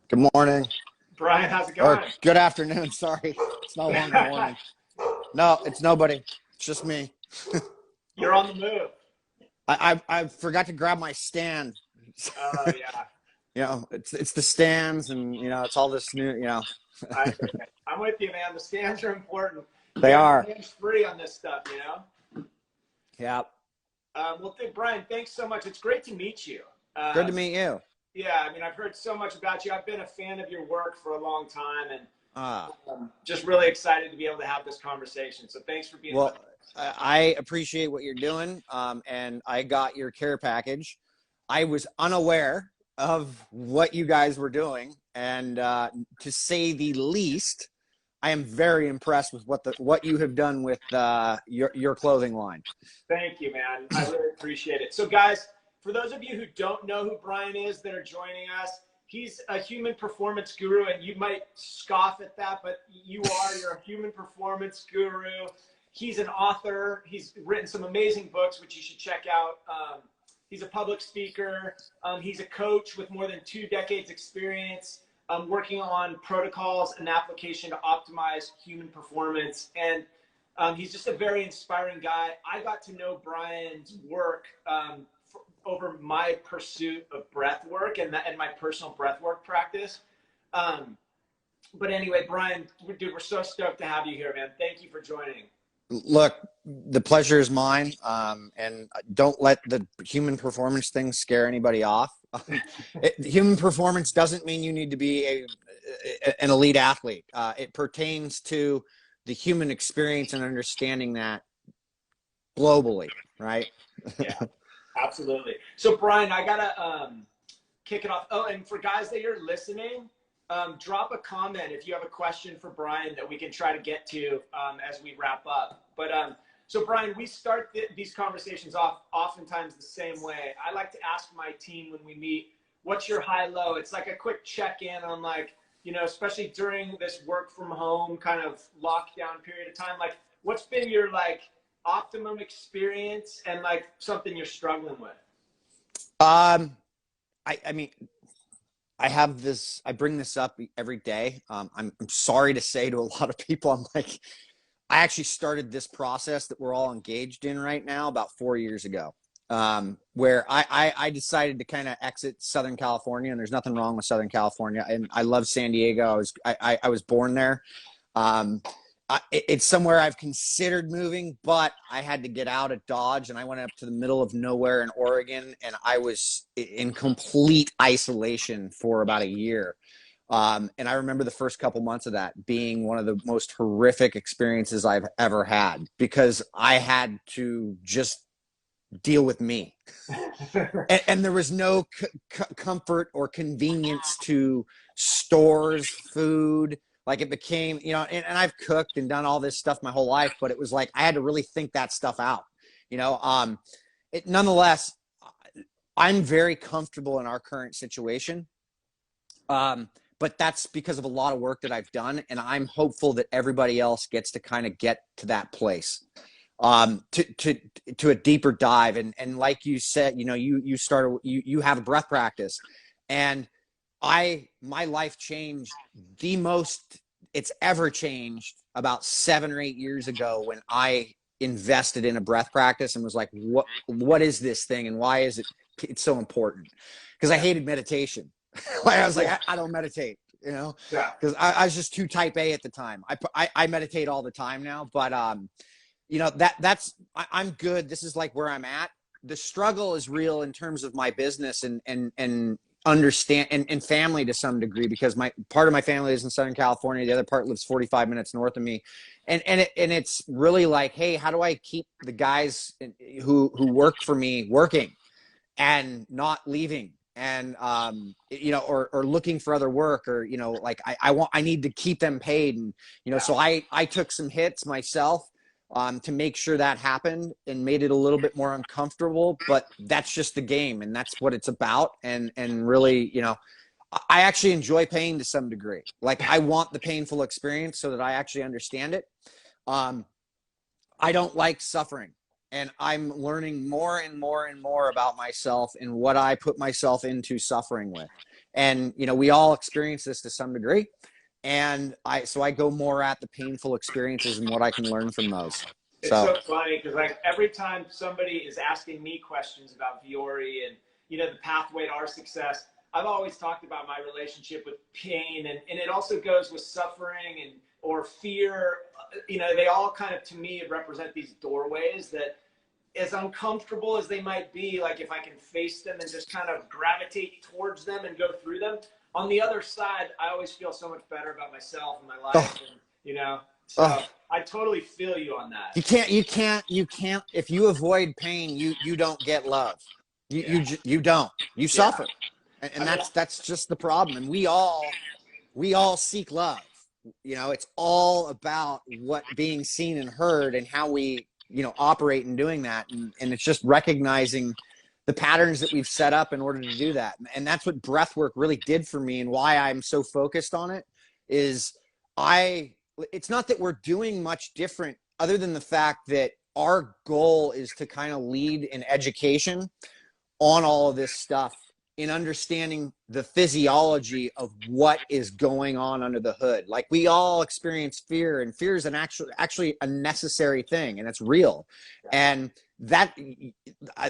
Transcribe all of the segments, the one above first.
Good morning. Brian, how's it Or going? good afternoon. Sorry. It's no longer morning. No, it's nobody. It's just me. You're on the move. I forgot to grab my stand. Oh yeah, It's the stands and it's all this new. I'm with you, man. The stands are important. You They gotta are. be hands free on this stuff. Yeah. Brian, thanks so much. It's great to meet you. Good to Um, meet you. yeah, I mean, I've heard so much about you. I've been a fan of your work for a long time, and Uh, just really excited to be able to have this conversation. So thanks for being with well, us. I appreciate what you're doing. And I got your care package. I was unaware of what you guys were doing, and to say the least, I am very impressed with what you have done with your clothing line. Thank you, man. I really appreciate it. So, guys, for those of you who don't know who Brian is that are joining us, he's a human performance guru, and you might scoff at that, but you're a human performance guru. He's an author. He's written some amazing books, which you should check out. He's a public speaker. He's a coach with more than 2 decades experience working on protocols and application to optimize human performance. And he's just a very inspiring guy. I got to know Brian's work over my pursuit of breath work and my personal breath work practice. But anyway, Brian, dude, we're so stoked to have you here, man. Thank you for joining. Look, the pleasure is mine, and don't let the human performance thing scare anybody off. Human performance doesn't mean you need to be an elite athlete. It pertains to the human experience and understanding that globally, right? Yeah, absolutely. So, Brian, I gotta kick it off. Oh, and for guys that are listening, drop a comment if you have a question for Brian that we can try to get to as we wrap up. But so, Brian, we start these conversations off oftentimes the same way. I like to ask my team when we meet, what's your high-low? It's like a quick check-in on, like, especially during this work from home kind of lockdown period of time, like, what's been your, like, optimum experience and, like, something you're struggling with? I mean, I bring this up every day. I'm sorry to say to a lot of people, I'm like, I actually started this process that we're all engaged in right now about 4 years ago, where I decided to kind of exit Southern California, and there's nothing wrong with Southern California. And I love San Diego. I was born there. It's somewhere I've considered moving, but I had to get out of Dodge, and I went up to the middle of nowhere in Oregon, and I was in complete isolation for about a year. And I remember the first couple months of that being one of the most horrific experiences I've ever had, because I had to just deal with me. And there was no comfort or convenience to stores, food. Like, it became, and I've cooked and done all this stuff my whole life, but it was like I had to really think that stuff out. Nonetheless, I'm very comfortable in our current situation. But that's because of a lot of work that I've done, and I'm hopeful that everybody else gets to kind of get to that place, to a deeper dive. And like you said, you have a breath practice, and my life changed the most it's ever changed about 7 or 8 years ago, when I invested in a breath practice and was like, what is this thing, and why is it's so important? Because I hated meditation. Like, I was like, I don't meditate, because I was just too type A at the time. I meditate all the time now, but I'm good. This is like where I'm at. The struggle is real in terms of my business and understand and family to some degree, because part of my family is in Southern California. The other part lives 45 minutes north of me. And it's really like, hey, how do I keep the guys who work for me working and not leaving? And or looking for other work, or like I need to keep them paid, and so I took some hits myself to make sure that happened, and made it a little bit more uncomfortable. But that's just the game, and that's what it's about. And really, I actually enjoy pain to some degree. Like, I want the painful experience so that I actually understand it. I don't like suffering. And I'm learning more and more and more about myself and what I put myself into suffering with. And, you know, we all experience this to some degree. And so I go more at the painful experiences and what I can learn from those. It's so funny because like every time somebody is asking me questions about Vuori and, you know, the pathway to our success, I've always talked about my relationship with pain, and it also goes with suffering and or fear. You know, they all kind of, to me, represent these doorways that, as uncomfortable as they might be, like if I can face them and just kind of gravitate towards them and go through them, on the other side, I always feel so much better about myself and my life. And, you know, so I totally feel you on that. You can't, if you avoid pain, you don't get love. You don't, you suffer. And that's just the problem. And we all seek love. You know, it's all about what being seen and heard and how we, you know, operate in doing that. And it's just recognizing the patterns that we've set up in order to do that. And that's what breath work really did for me, and why I'm so focused on it is it's not that we're doing much different other than the fact that our goal is to kind of lead in education on all of this stuff, in understanding the physiology of what is going on under the hood. Like, we all experience fear, and fear is actually a necessary thing, and it's real. And that, you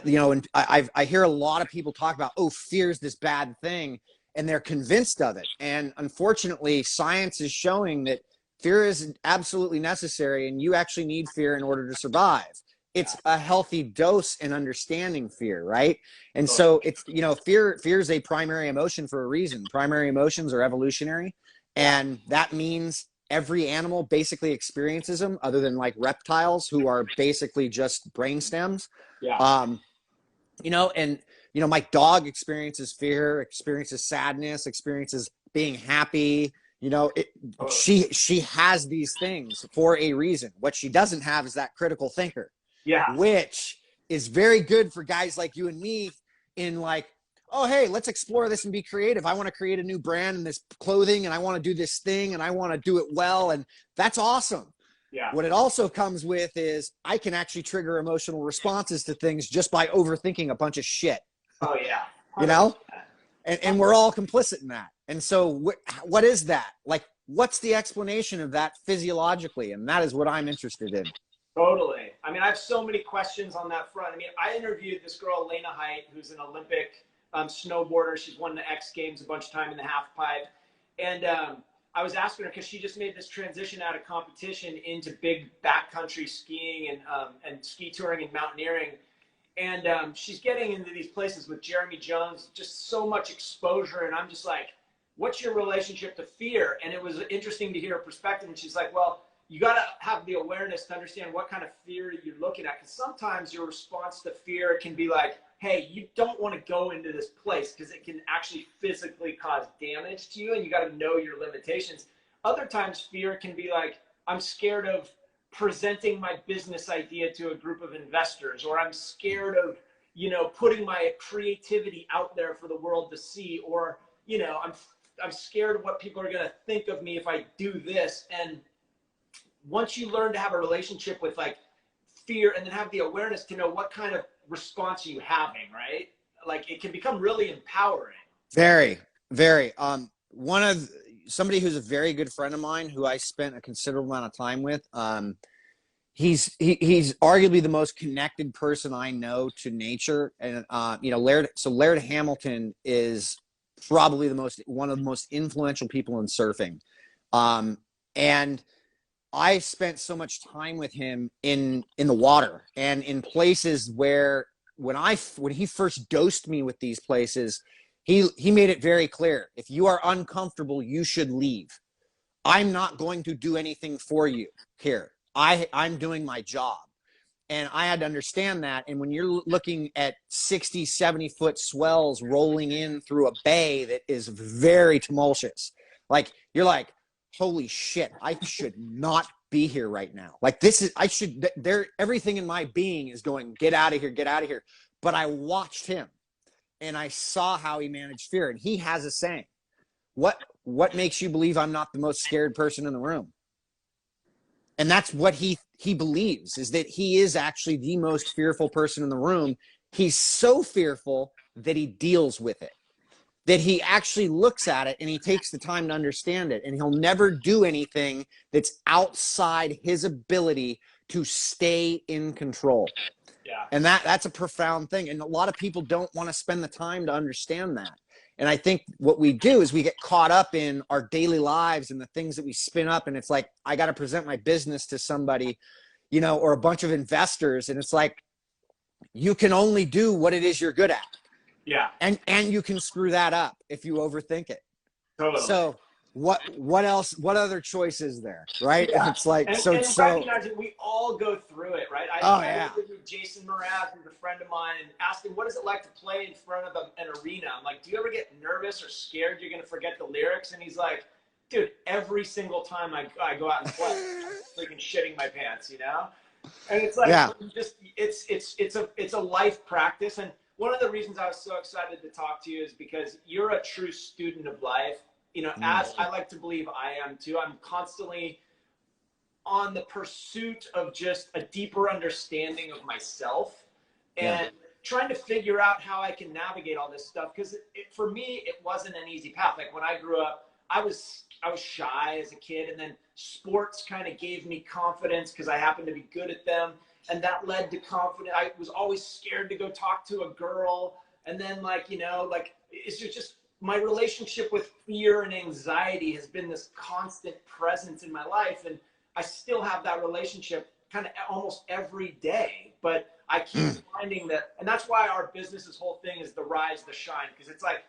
know, and I hear a lot of people talk about, oh, fear is this bad thing, and they're convinced of it. And unfortunately, science is showing that fear is absolutely necessary, and you actually need fear in order to survive. It's a healthy dose in understanding fear, right? And so it's, you know, fear is a primary emotion for a reason. Primary emotions are evolutionary, and that means every animal basically experiences them, other than like reptiles, who are basically just brain stems. You know, and, you know, my dog experiences fear, experiences sadness, experiences being happy. You know, she has these things for a reason. What she doesn't have is that critical thinker. Which is very good for guys like you and me, in like, oh, hey, let's explore this and be creative. I want to create a new brand in this clothing, and I want to do this thing, and I want to do it well. And that's awesome. What it also comes with is I can actually trigger emotional responses to things just by overthinking a bunch of shit. You know, and we're all complicit in that. And so what is that? Like, what's the explanation of that physiologically? And that is what I'm interested in. Totally. I mean, I have so many questions on that front. I mean, I interviewed this girl, Lena Height, who's an Olympic snowboarder. She's won the X Games a bunch of time in the half pipe. And I was asking her, because she just made this transition out of competition into big backcountry skiing and ski touring and mountaineering. And she's getting into these places with Jeremy Jones, just so much exposure. And I'm just like, what's your relationship to fear? And it was interesting to hear her perspective. And she's like, well, you got to have the awareness to understand what kind of fear you're looking at. Because sometimes your response to fear can be like, hey, you don't want to go into this place because it can actually physically cause damage to you, and you got to know your limitations. Other times fear can be like, I'm scared of presenting my business idea to a group of investors, or I'm scared of, you know, putting my creativity out there for the world to see, or, you know, I'm scared of what people are going to think of me if I do this. And once you learn to have a relationship with like fear, and then have the awareness to know what kind of response are you having, right? Like, it can become really empowering. Very, very. Somebody who's a very good friend of mine, who I spent a considerable amount of time with. He's arguably the most connected person I know to nature. And, you know, Laird Hamilton is probably one of the most influential people in surfing. And I spent so much time with him in the water, and in places where when he first dosed me with these places, he made it very clear, if you are uncomfortable, you should leave. I'm not going to do anything for you here. I'm doing my job. And I had to understand that. And when you're looking at 60, 70-foot swells rolling in through a bay that is very tumultuous, like, you're like, holy shit, I should not be here right now. Like, everything in my being is going, get out of here, get out of here. But I watched him, and I saw how he managed fear. And he has a saying, what makes you believe I'm not the most scared person in the room? And that's what he believes, is that he is actually the most fearful person in the room. He's so fearful that he deals with it. that he actually looks at it and he takes the time to understand it, and he'll never do anything that's outside his ability to stay in control. Yeah. And that's a profound thing. And a lot of people don't want to spend the time to understand that. And I think what we do is we get caught up in our daily lives and the things that we spin up. And it's like, I got to present my business to somebody, you know, or a bunch of investors. And it's like, you can only do what it is you're good at. Yeah. And you can screw that up if you overthink it. Totally. So what else, what other choice is there? Right. Yeah. It's like, and recognizing we all go through it, right? I interviewed Jason Mraz, who's a friend of mine, and asked him, what is it like to play in front of an arena? I'm like, do you ever get nervous or scared you're going to forget the lyrics? And he's like, dude, every single time I go out and play, I'm freaking shitting my pants, you know? And it's like, it's a life practice. And one of the reasons I was so excited to talk to you is because you're a true student of life. You know, as I like to believe I am too. I'm constantly on the pursuit of just a deeper understanding of myself and trying to figure out how I can navigate all this stuff. Because for me, it wasn't an easy path. Like when I grew up, I was shy as a kid, and then sports kind of gave me confidence because I happened to be good at them. And that led to confidence. I was always scared to go talk to a girl. And then like, you know, like it's just my relationship with fear and anxiety has been this constant presence in my life. And I still have that relationship kind of almost every day, but I keep finding that. And that's why our business's whole thing is the rise, the shine. Because it's like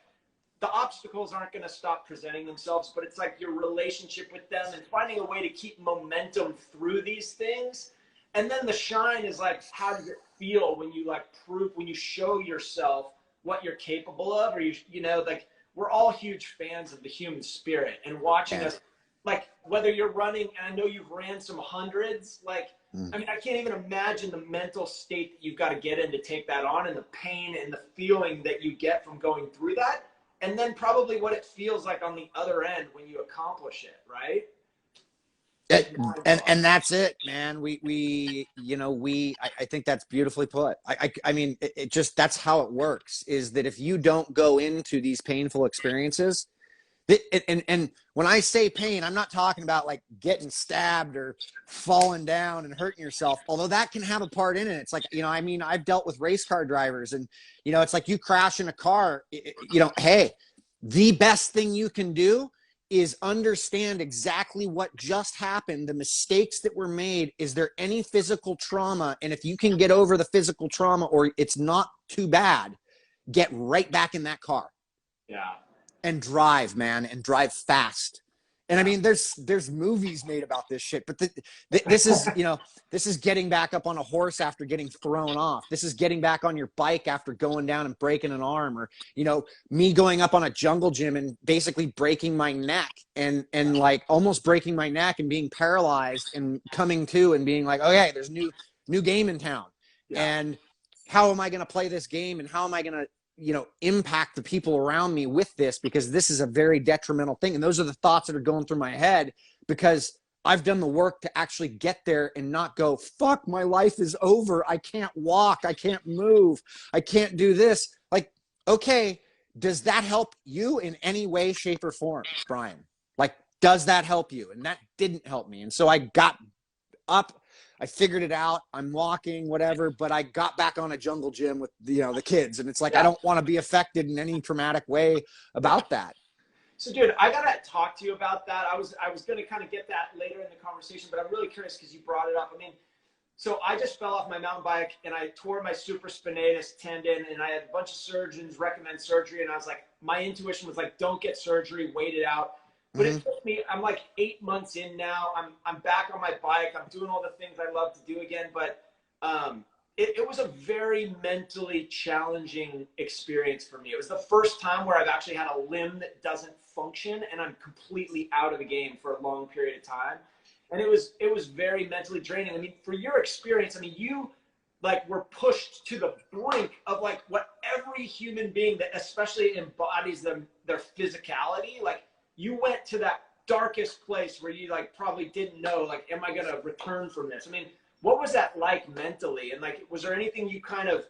the obstacles aren't going to stop presenting themselves, but it's like your relationship with them and finding a way to keep momentum through these things. And then the shine is like, how does it feel when you like prove, when you show yourself what you're capable of, or you know, like we're all huge fans of the human spirit and watching us, like whether you're running, and I know you've ran some hundreds, like, I mean, I can't even imagine the mental state that you've got to get in to take that on, and the pain and the feeling that you get from going through that. And then probably what it feels like on the other end when you accomplish it, right? And that's it, man. I think that's beautifully put. I mean, it just, that's how it works, is that if you don't go into these painful experiences, and when I say pain, I'm not talking about like getting stabbed or falling down and hurting yourself, although that can have a part in it. It's like, you know, I mean, I've dealt with race car drivers, and, you know, it's like you crash in a car, you know, hey, the best thing you can do is understand exactly what just happened, the mistakes that were made. Is there any physical trauma? And if you can get over the physical trauma, or it's not too bad, get right back in that car. Yeah. And drive, man, and drive fast. And I mean, there's movies made about this shit, but this is, you know, this is getting back up on a horse after getting thrown off. This is getting back on your bike after going down and breaking an arm, or, you know, me going up on a jungle gym and basically breaking my neck and like almost breaking my neck and being paralyzed and coming to and being like, okay, there's new game in town. Yeah. And how am I going to play this game? And how am I going to, you know, impact the people around me with this, because this is a very detrimental thing. And those are the thoughts that are going through my head, because I've done the work to actually get there and not go, fuck, my life is over. I can't walk. I can't move. I can't do this. Like, okay, does that help you in any way, shape, or form, Brian? Like, does that help you? And that didn't help me. And so I got up, I figured it out. I'm walking, whatever, but I got back on a jungle gym with, you know, the kids. And it's like, I don't want to be affected in any traumatic way about that. So dude, I got to talk to you about that. I was going to kind of get that later in the conversation, but I'm really curious because you brought it up. I mean, so I just fell off my mountain bike and I tore my supraspinatus tendon, and I had a bunch of surgeons recommend surgery. And I was like, my intuition was like, don't get surgery, wait it out. But it took me, I'm like 8 months in now. I'm back on my bike. I'm doing all the things I love to do again. But it was a very mentally challenging experience for me. It was the first time where I've actually had a limb that doesn't function, and I'm completely out of the game for a long period of time. And it was very mentally draining. I mean, for your experience, I mean, you like were pushed to the brink of like what every human being that especially embodies their physicality, like, you went to that darkest place where you like probably didn't know, like, am I going to return from this? I mean, what was that like mentally? And like, was there anything you kind of,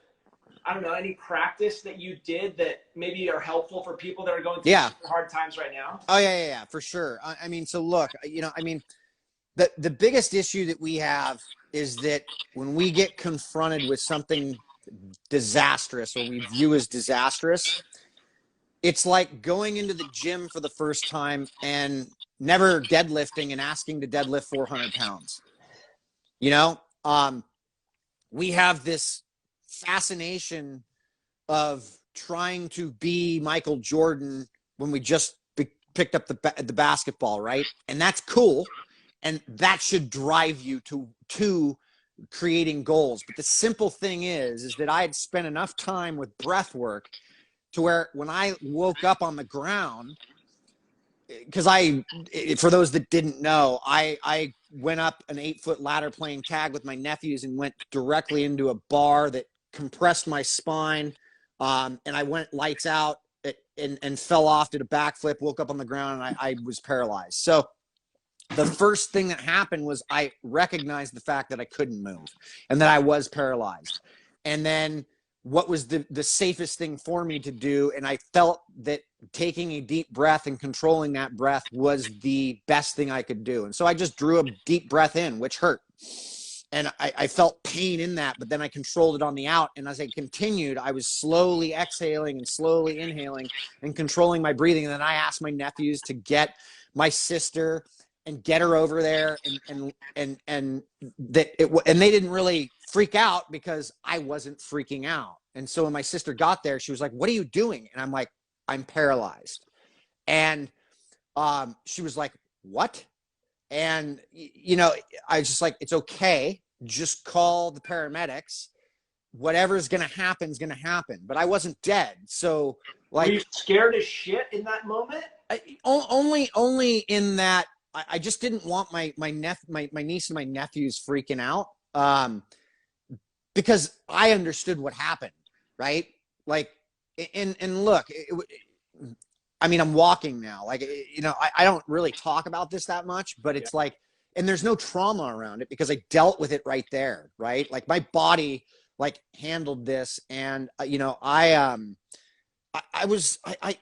I don't know, any practice that you did that maybe are helpful for people that are going through hard times right now? Oh yeah, for sure. I mean, so look, you know, I mean, the biggest issue that we have is that when we get confronted with something disastrous or we view as disastrous, it's like going into the gym for the first time and never deadlifting and asking to deadlift 400 pounds. You know, we have this fascination of trying to be Michael Jordan when we just picked up the basketball, right? And that's cool. And that should drive you to creating goals. But the simple thing is that I had spent enough time with breath work to where when I woke up on the ground, because for those that didn't know, I went up an 8-foot ladder playing tag with my nephews and went directly into a bar that compressed my spine. And I went lights out and fell off, did a backflip, woke up on the ground, and I was paralyzed. So the first thing that happened was I recognized the fact that I couldn't move and that I was paralyzed. And then what was the safest thing for me to do, and I felt that taking a deep breath and controlling that breath was the best thing I could do. And so I just drew a deep breath in, which hurt. And I felt pain in that, but then I controlled it on the out. And as I continued, I was slowly exhaling and slowly inhaling and controlling my breathing. And then I asked my nephews to get my sister and get her over there, and they didn't really freak out because I wasn't freaking out. And so when my sister got there, she was like, "What are you doing?" And I'm like, "I'm paralyzed." And she was like, "What?" And you know, I was just like, "It's okay. Just call the paramedics. Whatever's gonna happen is gonna happen." But I wasn't dead, so like, were you scared as shit in that moment? Only in that. I just didn't want my niece and my nephews freaking out, because I understood what happened, right? Like, and look, I mean, I'm walking now. Like, you know, I don't really talk about this that much, but it's like, and there's no trauma around it because I dealt with it right there, right? Like my body like handled this, and you know, I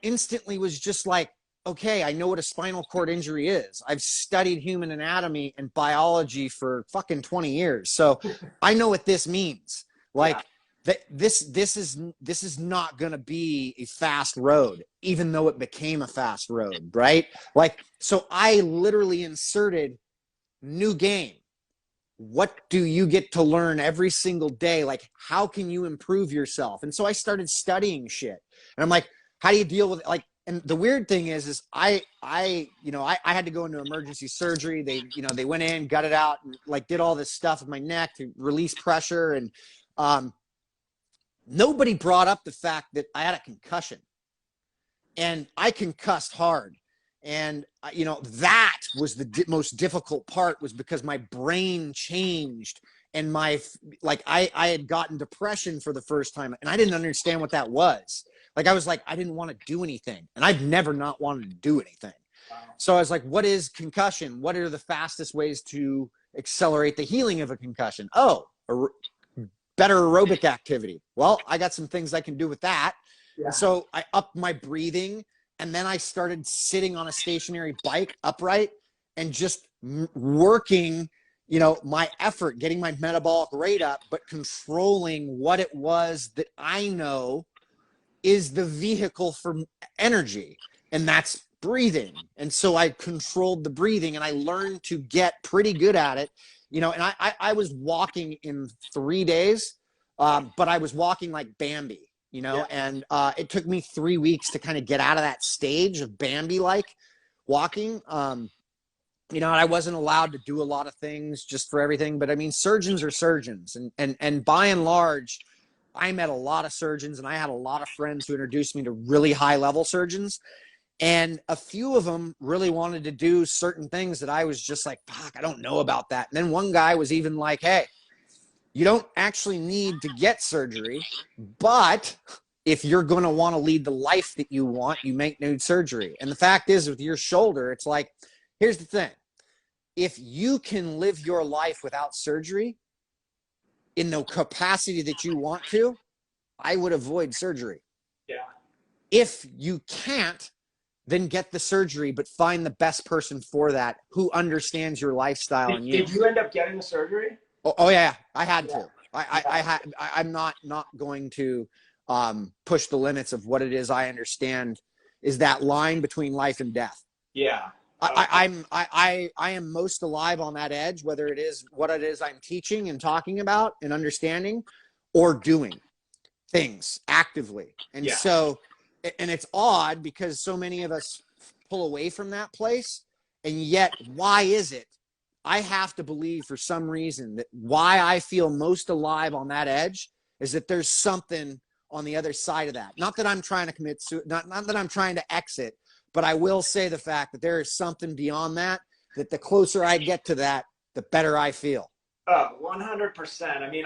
instantly was just like, okay, I know what a spinal cord injury is. I've studied human anatomy and biology for fucking 20 years. So I know what this means. Like this is not going to be a fast road, even though it became a fast road. Right. Like, so I literally inserted new game. What do you get to learn every single day? Like, how can you improve yourself? And so I started studying shit, and I'm like, how do you deal with it? Like, and the weird thing is I had to go into emergency surgery. They went in, got it out, and like did all this stuff with my neck to release pressure. And nobody brought up the fact that I had a concussion, and I concussed hard. And, you know, that was the most difficult part, was because my brain changed, and I had gotten depression for the first time, and I didn't understand what that was. Like, I was like, I didn't want to do anything, and I've never not wanted to do anything. So I was like, what is concussion? What are the fastest ways to accelerate the healing of a concussion? Oh, better aerobic activity. Well, I got some things I can do with that. Yeah. And so I upped my breathing, and then I started sitting on a stationary bike upright and just working, you know, my effort, getting my metabolic rate up, but controlling what it was that I know is the vehicle for energy, and that's breathing. And so I controlled the breathing, and I learned to get pretty good at it, you know. And I was walking in 3 days, but I was walking like Bambi, you know. And it took me 3 weeks to kind of get out of that stage of Bambi-like walking. You know, and I wasn't allowed to do a lot of things just for everything, but I mean, surgeons are surgeons, and by and large, I met a lot of surgeons, and I had a lot of friends who introduced me to really high level surgeons. And a few of them really wanted to do certain things that I was just like, fuck, I don't know about that. And then one guy was even like, hey, you don't actually need to get surgery, but if you're going to want to lead the life that you want, you may need surgery. And the fact is, with your shoulder, it's like, here's the thing. If you can live your life without surgery in the capacity that you want to, I would avoid surgery. Yeah. If you can't, then get the surgery, but find the best person for that who understands your lifestyle and you. Did you end up getting the surgery? Oh yeah, I had to. Yeah. I'm not going to push the limits of what it is I understand is that line between life and death. Yeah. I am most alive on that edge, whether it is what it is I'm teaching and talking about and understanding, or doing things actively. And so, and it's odd because so many of us pull away from that place. And yet, why is it? I have to believe for some reason that why I feel most alive on that edge is that there's something on the other side of that. Not that I'm trying to commit not that I'm trying to exit, but I will say the fact that there is something beyond that, that the closer I get to that, the better I feel. Oh, 100%. I mean,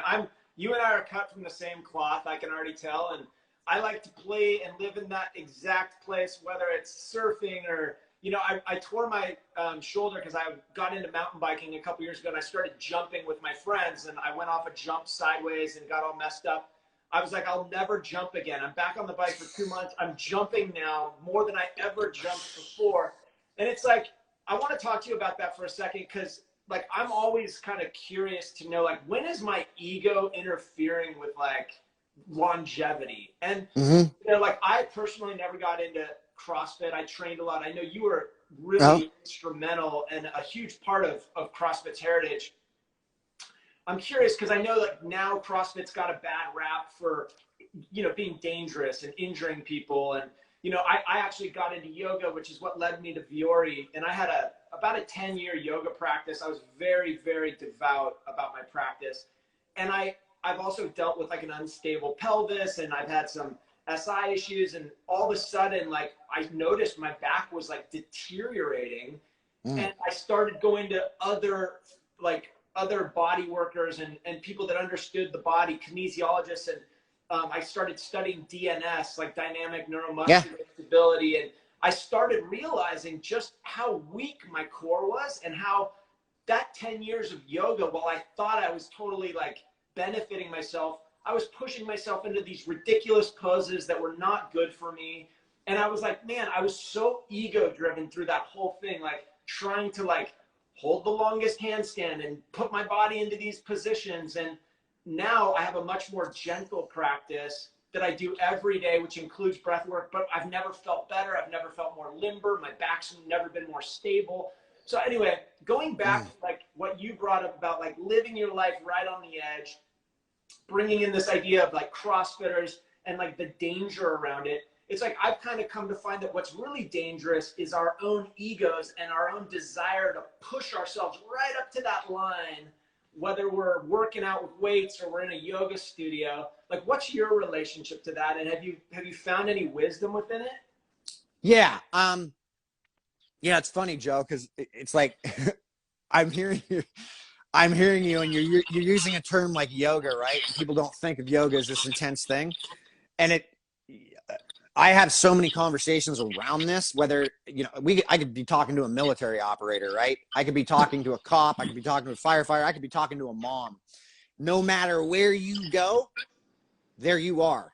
you and I are cut from the same cloth, I can already tell. And I like to play and live in that exact place, whether it's surfing or, you know, I tore my shoulder because I got into mountain biking a couple years ago, and I started jumping with my friends, and I went off a jump sideways and got all messed up. I was like, I'll never jump again. I'm back on the bike for 2 months. I'm jumping now more than I ever jumped before. And it's like, I want to talk to you about that for a second, because like, I'm always kind of curious to know, like, when is my ego interfering with like longevity? And you know, like, I personally never got into CrossFit. I trained a lot. I know you were really instrumental and a huge part of CrossFit's heritage. I'm curious because I know like now CrossFit's got a bad rap for, you know, being dangerous and injuring people. And, you know, I actually got into yoga, which is what led me to Vuori. And I had about a 10-year yoga practice. I was very, very devout about my practice. And I've also dealt with like an unstable pelvis, and I've had some SI issues. And all of a sudden, like, I noticed my back was like deteriorating. And I started going to other body workers and people that understood the body, kinesiologists, and I started studying DNS, like dynamic neuromuscular stability, and I started realizing just how weak my core was, and how that 10 years of yoga, while I thought I was totally like benefiting myself, I was pushing myself into these ridiculous poses that were not good for me. And I was like, man, I was so ego driven through that whole thing, like trying to like hold the longest handstand and put my body into these positions. And now I have a much more gentle practice that I do every day, which includes breath work, but I've never felt better. I've never felt more limber. My back's never been more stable. So anyway, going back to like what you brought up about like living your life right on the edge, bringing in this idea of like CrossFitters and like the danger around it. It's like I've kind of come to find that what's really dangerous is our own egos and our own desire to push ourselves right up to that line, whether we're working out with weights or we're in a yoga studio. Like, what's your relationship to that? And have you found any wisdom within it? Yeah. Yeah, it's funny, Joe, because it's like I'm hearing you, and you're using a term like yoga, right? People don't think of yoga as this intense thing, and I have so many conversations around this, whether, you know, I could be talking to a military operator, right? I could be talking to a cop. I could be talking to a firefighter. I could be talking to a mom. No matter where you go, there you are.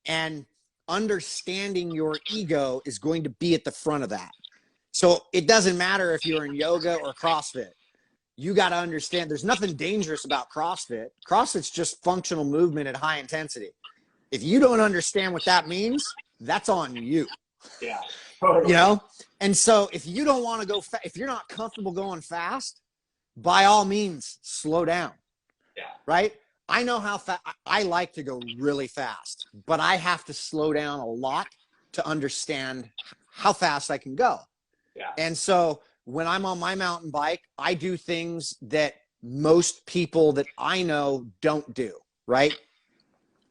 And understanding your ego is going to be at the front of that. So it doesn't matter if you're in yoga or CrossFit. You got to understand there's nothing dangerous about CrossFit. CrossFit's just functional movement at high intensity. If you don't understand what that means, that's on you. Yeah, totally. You know? And so if you don't want to go if you're not comfortable going fast, by all means, slow down. Yeah. Right? I know how fast I like to go really fast, but I have to slow down a lot to understand how fast I can go. Yeah. And so when I'm on my mountain bike, I do things that most people that I know don't do, right?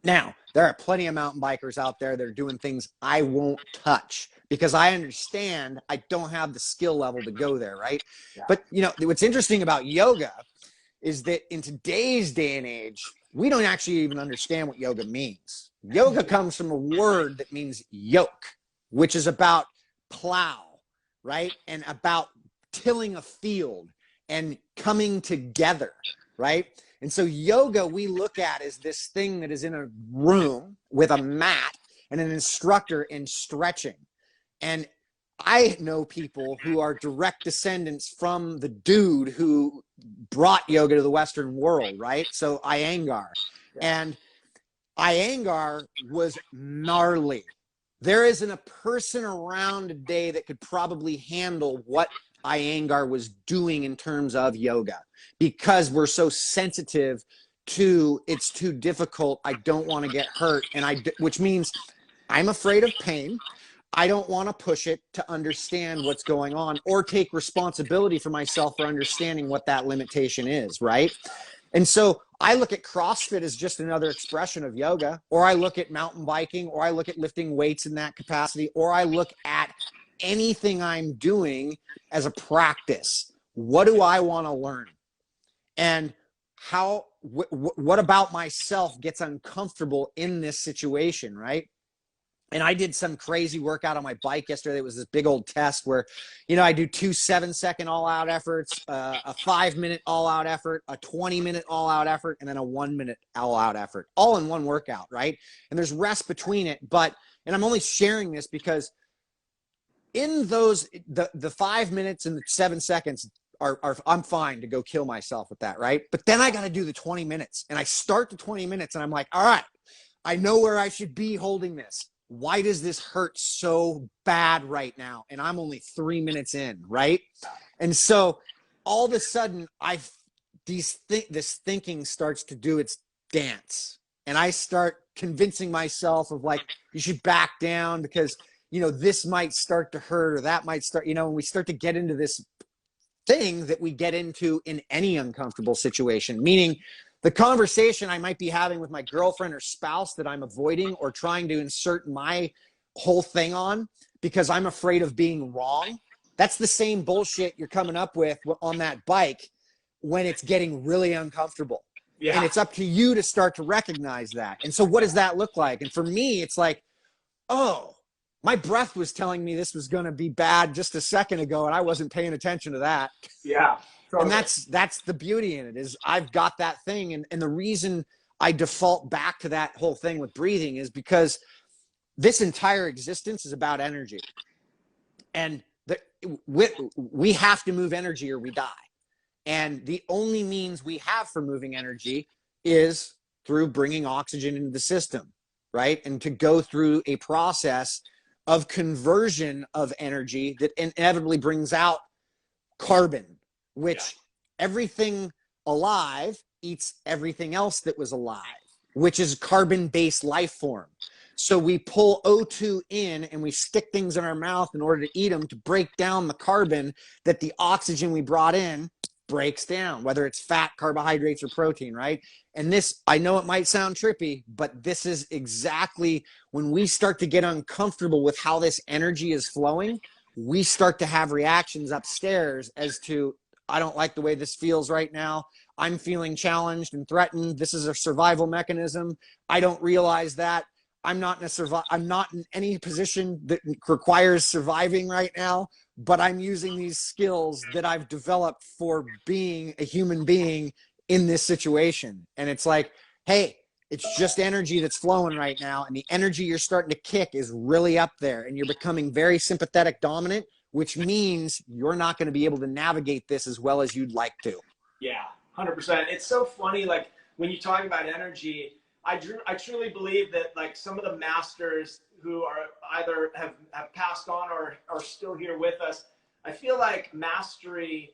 Now, there are plenty of mountain bikers out there that are doing things I won't touch because I understand I don't have the skill level to go there, right? Yeah. But, you know, what's interesting about yoga is that in today's day and age, we don't actually even understand what yoga means. Yoga comes from a word that means yoke, which is about plow, right? And about tilling a field and coming together, right? And so yoga we look at as this thing that is in a room with a mat and an instructor and stretching. And I know people who are direct descendants from the dude who brought yoga to the Western world, right? So Iyengar. And Iyengar was gnarly. There isn't a person around today that could probably handle what Iyengar was doing in terms of yoga, because we're so sensitive to it's too difficult, I don't want to get hurt, which means I'm afraid of pain. I don't want to push it to understand what's going on or take responsibility for myself for understanding what that limitation is, right? And so I look at CrossFit as just another expression of yoga, or I look at mountain biking, or I look at lifting weights in that capacity, or I look at anything I'm doing as a practice. What do I want to learn? And what about myself gets uncomfortable in this situation, right? And I did some crazy workout on my bike yesterday. It was this big old test where, I do 2 7-second all-out efforts, a 5-minute all-out effort, a 20-minute all-out effort, and then a 1-minute all-out effort, all in one workout, right? And there's rest between it. And I'm only sharing this because in those, the 5 minutes and the 7 seconds are I'm fine to go kill myself with that, right? But then I got to do the 20 minutes. And I start the 20 minutes and I'm like, all right, I know where I should be holding this. Why does this hurt so bad right now? And I'm only 3 minutes in, right? And so all of a sudden, this thinking starts to do its dance. And I start convincing myself of like, you should back down because, this might start to hurt or that might start, and we start to get into this thing that we get into in any uncomfortable situation, meaning the conversation I might be having with my girlfriend or spouse that I'm avoiding or trying to insert my whole thing on because I'm afraid of being wrong. That's the same bullshit you're coming up with on that bike when it's getting really uncomfortable. Yeah. And it's up to you to start to recognize that. And so what does that look like? And for me, it's like, oh, my breath was telling me this was going to be bad just a second ago, and I wasn't paying attention to that. Yeah. Totally. And that's the beauty in it is I've got that thing. And the reason I default back to that whole thing with breathing is because this entire existence is about energy. And we have to move energy or we die. And the only means we have for moving energy is through bringing oxygen into the system, right? And to go through a process of conversion of energy that inevitably brings out carbon, which everything alive eats everything else that was alive, which is carbon-based life form. So we pull O2 in and we stick things in our mouth in order to eat them to break down the carbon that the oxygen we brought in breaks down, whether it's fat, carbohydrates, or protein, right? And this, I know it might sound trippy, but this is exactly when we start to get uncomfortable with how this energy is flowing, we start to have reactions upstairs as to, I don't like the way this feels right now. I'm feeling challenged and threatened. This is a survival mechanism. I don't realize that. I'm not in any position that requires surviving right now, but I'm using these skills that I've developed for being a human being in this situation. And it's like, hey, it's just energy that's flowing right now. And the energy you're starting to kick is really up there and you're becoming very sympathetic dominant, which means you're not going to be able to navigate this as well as you'd like to. Yeah, 100%. It's so funny. Like when you talk about energy, I truly believe that like some of the masters who are either have passed on or are still here with us, I feel like mastery,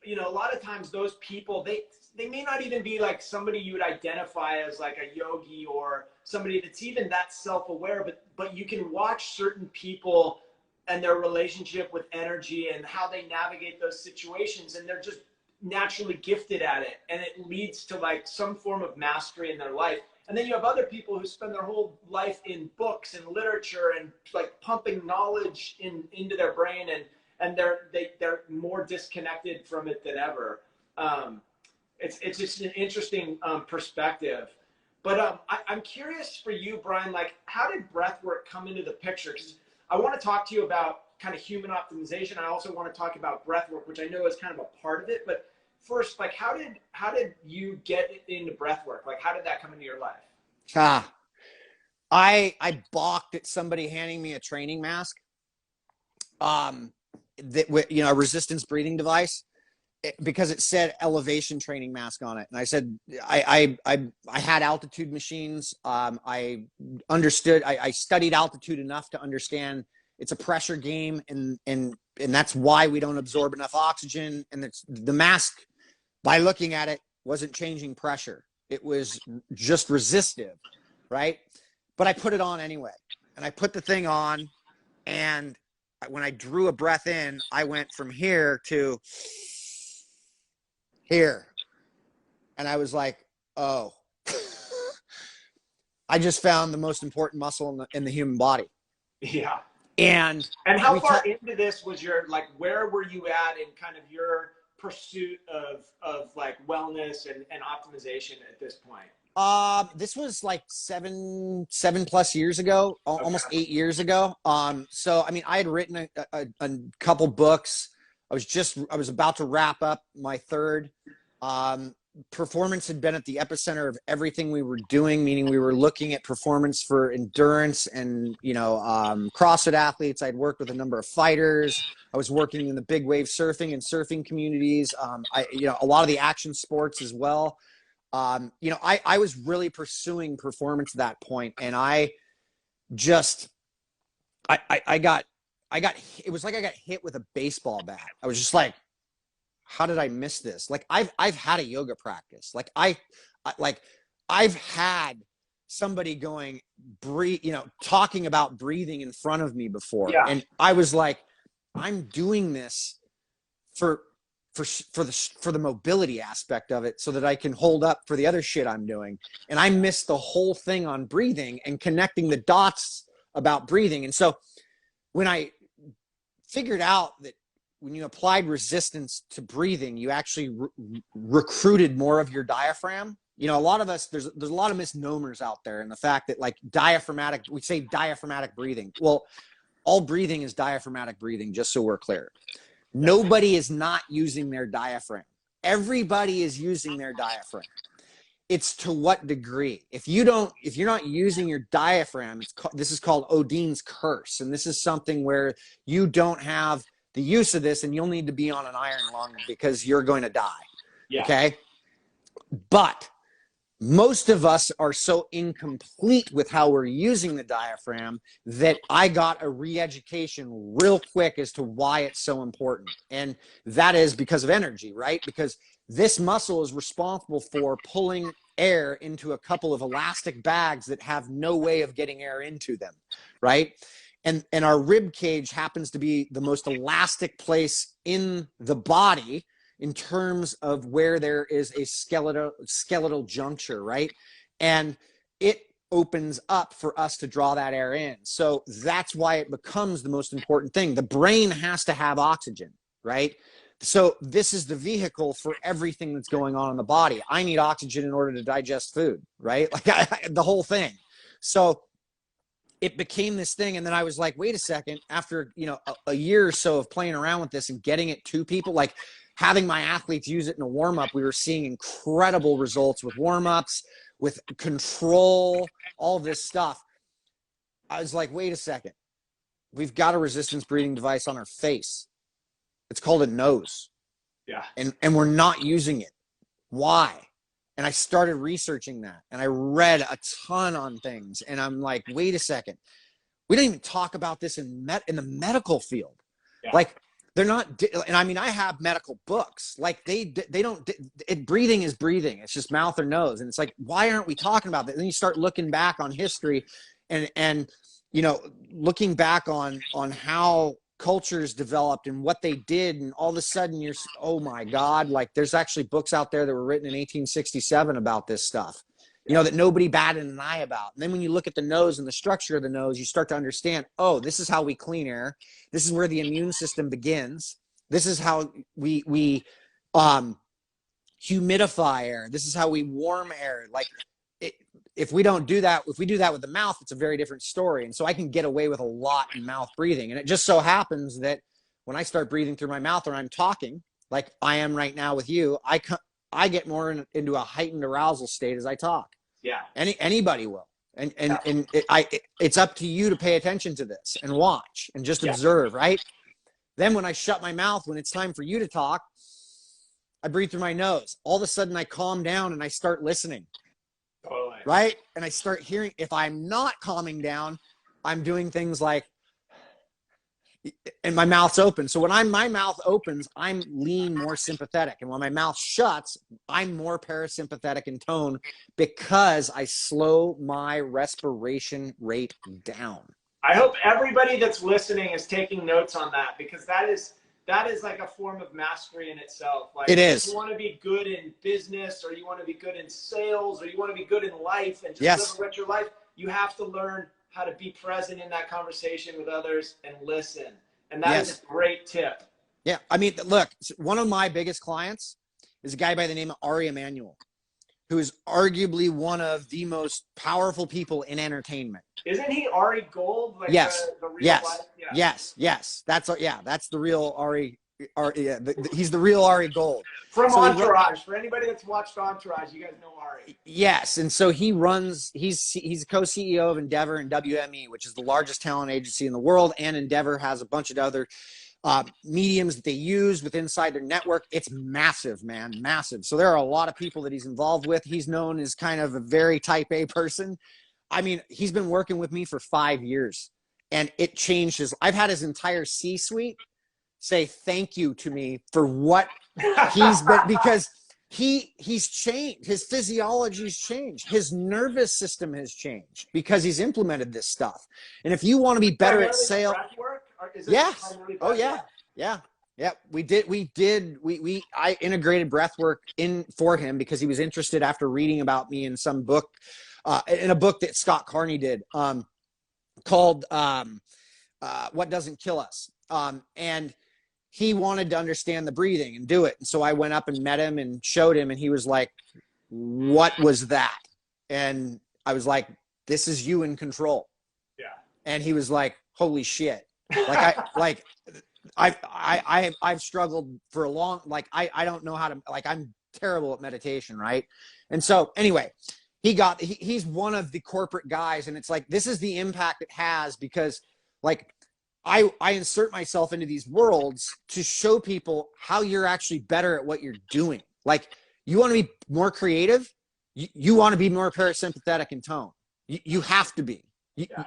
a lot of times those people, they may not even be like somebody you would identify as like a yogi or somebody that's even that self-aware, but you can watch certain people and their relationship with energy and how they navigate those situations, and they're just naturally gifted at it, and it leads to like some form of mastery in their life. And then you have other people who spend their whole life in books and literature and like pumping knowledge into their brain, and they're more disconnected from it than ever. It's just an interesting perspective. But I'm curious for you, Brian, like how did breathwork come into the picture? Because I want to talk to you about kind of human optimization. I also want to talk about breathwork, which I know is kind of a part of it. But first, like, how did you get into breath work? Like, how did that come into your life? I balked at somebody handing me a training mask, that, you know, a resistance breathing device, because it said elevation training mask on it. And I said, I had altitude machines. I understood, I studied altitude enough to understand it's a pressure game, and that's why we don't absorb enough oxygen. And it's the mask, by looking at it, wasn't changing pressure. It was just resistive, right? But I put it on anyway. And I put the thing on, and when I drew a breath in, I went from here to here. And I was like, oh, I just found the most important muscle in the human body. Yeah. And how far into this was your, like, where were you at in kind of your pursuit of like wellness and optimization at this point? This was like seven plus years ago, almost 8 years ago. So, I mean, I had written a couple books. I was about to wrap up my third. Performance had been at the epicenter of everything we were doing, meaning we were looking at performance for endurance and, you know, CrossFit athletes. I'd worked with a number of fighters. I was working in the big wave surfing and surfing communities. You know, a lot of the action sports as well. You know, I was really pursuing performance at that point, and I got, it was like I got hit with a baseball bat. I was just like, how did I miss this? Like, I've had a yoga practice. Like I've had somebody going, breathe, you know, talking about breathing in front of me before. Yeah. And I was like, I'm doing this for the mobility aspect of it, so that I can hold up for the other shit I'm doing. And I missed the whole thing on breathing and connecting the dots about breathing. And so when I figured out that when you applied resistance to breathing, you actually recruited more of your diaphragm. You know, a lot of us, there's a lot of misnomers out there, and the fact that, like, we say diaphragmatic breathing. Well, all breathing is diaphragmatic breathing, just so we're clear. Nobody is not using their diaphragm. Everybody is using their diaphragm. It's to what degree. If you're not using your diaphragm, this is called Odin's curse. And this is something where you don't have the use of this, and you'll need to be on an iron lung because you're going to die. Yeah. Okay. But most of us are so incomplete with how we're using the diaphragm that I got a re-education real quick as to why it's so important. And that is because of energy, right? Because this muscle is responsible for pulling air into a couple of elastic bags that have no way of getting air into them, right? And our rib cage happens to be the most elastic place in the body in terms of where there is a skeletal juncture, right? And it opens up for us to draw that air in. So that's why it becomes the most important thing. The brain has to have oxygen, right? So this is the vehicle for everything that's going on in the body. I need oxygen in order to digest food, right? Like the whole thing. So it became this thing. And then I was like, wait a second, after, you know, a year or so of playing around with this and getting it to people, like having my athletes use it in a warm-up, we were seeing incredible results with warm-ups, with control, all this stuff. I was like, wait a second, we've got a resistance breathing device on our face. It's called a nose. Yeah. And we're not using it. Why? And I started researching that, and I read a ton on things, and I'm like, wait a second, we don't even talk about this in the medical field. Yeah. Like, they're not, and I mean, I have medical books, like they don't, breathing is breathing. It's just mouth or nose. And it's like, why aren't we talking about that? And then you start looking back on history and, you know, looking back on how cultures developed and what they did. And all of a sudden you're, oh my God, like there's actually books out there that were written in 1867 about this stuff, you know, that nobody batted an eye about. And then when you look at the nose and the structure of the nose, you start to understand, oh, this is how we clean air. This is where the immune system begins. This is how we humidify air. This is how we warm air. Like if we don't do that, if we do that with the mouth, it's a very different story. And so I can get away with a lot in mouth breathing. And it just so happens that when I start breathing through my mouth or I'm talking, like I am right now with you, I get more into a heightened arousal state as I talk. Yeah. Anybody will. It's up to you to pay attention to this and watch and just observe, right? Then when I shut my mouth, when it's time for you to talk, I breathe through my nose. All of a sudden I calm down and I start listening. Totally. Right? And I start hearing, if I'm not calming down, I'm doing things like, and my mouth's open. So when my mouth opens, I'm lean more sympathetic. And when my mouth shuts, I'm more parasympathetic in tone because I slow my respiration rate down. I hope everybody that's listening is taking notes on that, because that is like a form of mastery in itself. Like, it is. If you want to be good in business, or you want to be good in sales, or you want to be good in life and just live a richer life, you have to learn how to be present in that conversation with others and listen. And that is a great tip. Yeah. I mean, look, one of my biggest clients is a guy by the name of Ari Emanuel, who is arguably one of the most powerful people in entertainment. Isn't he Ari Gold? Like yes. The real yes. life? Yeah. Yes. That's the real Ari. He's the real Ari Gold. From Entourage. For anybody that's watched Entourage, you guys know Ari. Yes. And so he's a co-CEO of Endeavor and WME, which is the largest talent agency in the world. And Endeavor has a bunch of other mediums that they use inside their network. It's massive, man, massive. So there are a lot of people that he's involved with. He's known as kind of a very type A person. I mean, he's been working with me for 5 years, and it changed I've had his entire C-suite say thank you to me for what he's been, because he's changed. His physiology's changed. His nervous system has changed because he's implemented this stuff. And if you want to be better at sales, yes. Oh yeah. Yeah. Yeah. I integrated breath work for him because he was interested after reading about me in some book, in a book that Scott Carney did, called What Doesn't Kill Us. And he wanted to understand the breathing and do it. And so I went up and met him and showed him, and he was like, what was that? And I was like, this is you in control. Yeah. And he was like, holy shit. I've struggled for a long, I don't know how to, I'm terrible at meditation. Right. And so anyway, he's one of the corporate guys, and it's like, this is the impact it has, because I insert myself into these worlds to show people how you're actually better at what you're doing. Like, you want to be more creative, you want to be more parasympathetic in tone. You have to be.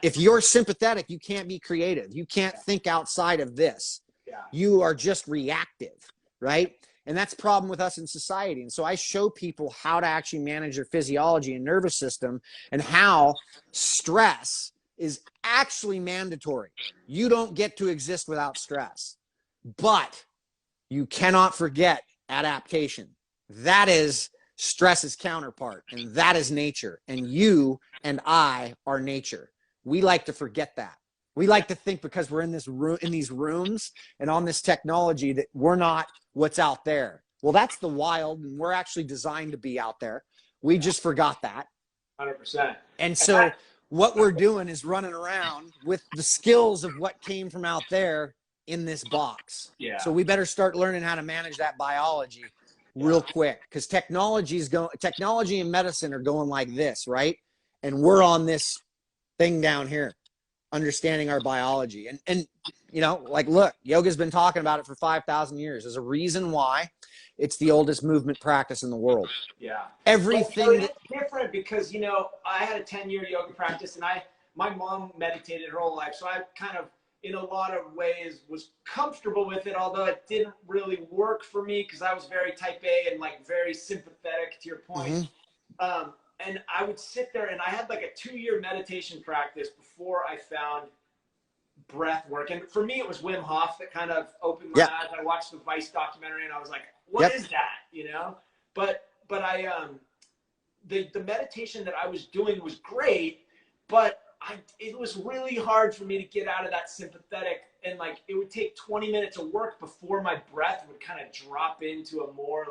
If you're sympathetic, you can't be creative. You can't think outside of this. Yeah. You are just reactive, right? And that's the problem with us in society. And so I show people how to actually manage their physiology and nervous system, and how stress is actually mandatory. You don't get to exist without stress, but you cannot forget adaptation. That is stress's counterpart, and that is nature. And you and I are nature. We like to forget that. We like to think because we're in this room, in these rooms, and on this technology, that we're not what's out there. Well, that's the wild, and we're actually designed to be out there. We just forgot that. 100%. And so what we're doing is running around with the skills of what came from out there in this box. Yeah. So we better start learning how to manage that biology real quick, because technology and medicine are going like this, right? And we're on this thing down here, understanding our biology. And you know, look, yoga's been talking about it for 5,000 years. There's a reason why it's the oldest movement practice in the world. Yeah. Everything. It's different because, you know, I had a 10-year yoga practice, and my mom meditated her whole life. So I kind of, in a lot of ways, was comfortable with it, although it didn't really work for me because I was very type A and very sympathetic, to your point. Mm-hmm. And I would sit there, and I had a 2-year meditation practice before I found breath work. And for me, it was Wim Hof that kind of opened my eyes. I watched the Vice documentary, and I was like, what is that? You know? But I, the meditation that I was doing was great, but it was really hard for me to get out of that sympathetic, and it would take 20 minutes of work before my breath would kind of drop into a more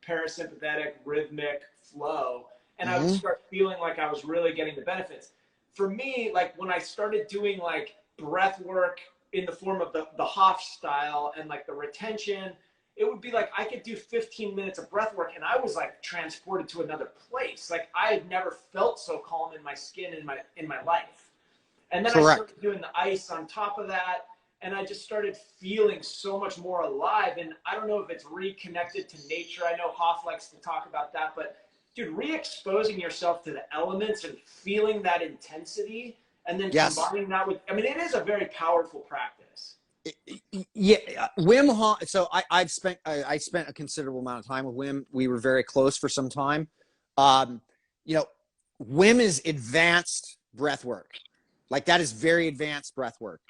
parasympathetic, rhythmic flow. And I would start feeling like I was really getting the benefits. For me, when I started doing breath work in the form of the Hof style and the retention, it would be like I could do 15 minutes of breath work and I was like transported to another place. Like I had never felt so calm in my skin in my life. And then I started doing the ice on top of that, and I just started feeling so much more alive. And I don't know if it's reconnected to nature. I know Hoff likes to talk about that, but dude, re-exposing yourself to the elements and feeling that intensity and then combining that with, I mean, it is a very powerful practice. Yeah, Wim Hof. So I spent a considerable amount of time with Wim. We were very close for some time. You know, Wim is advanced breath work. Like that is very advanced breath work.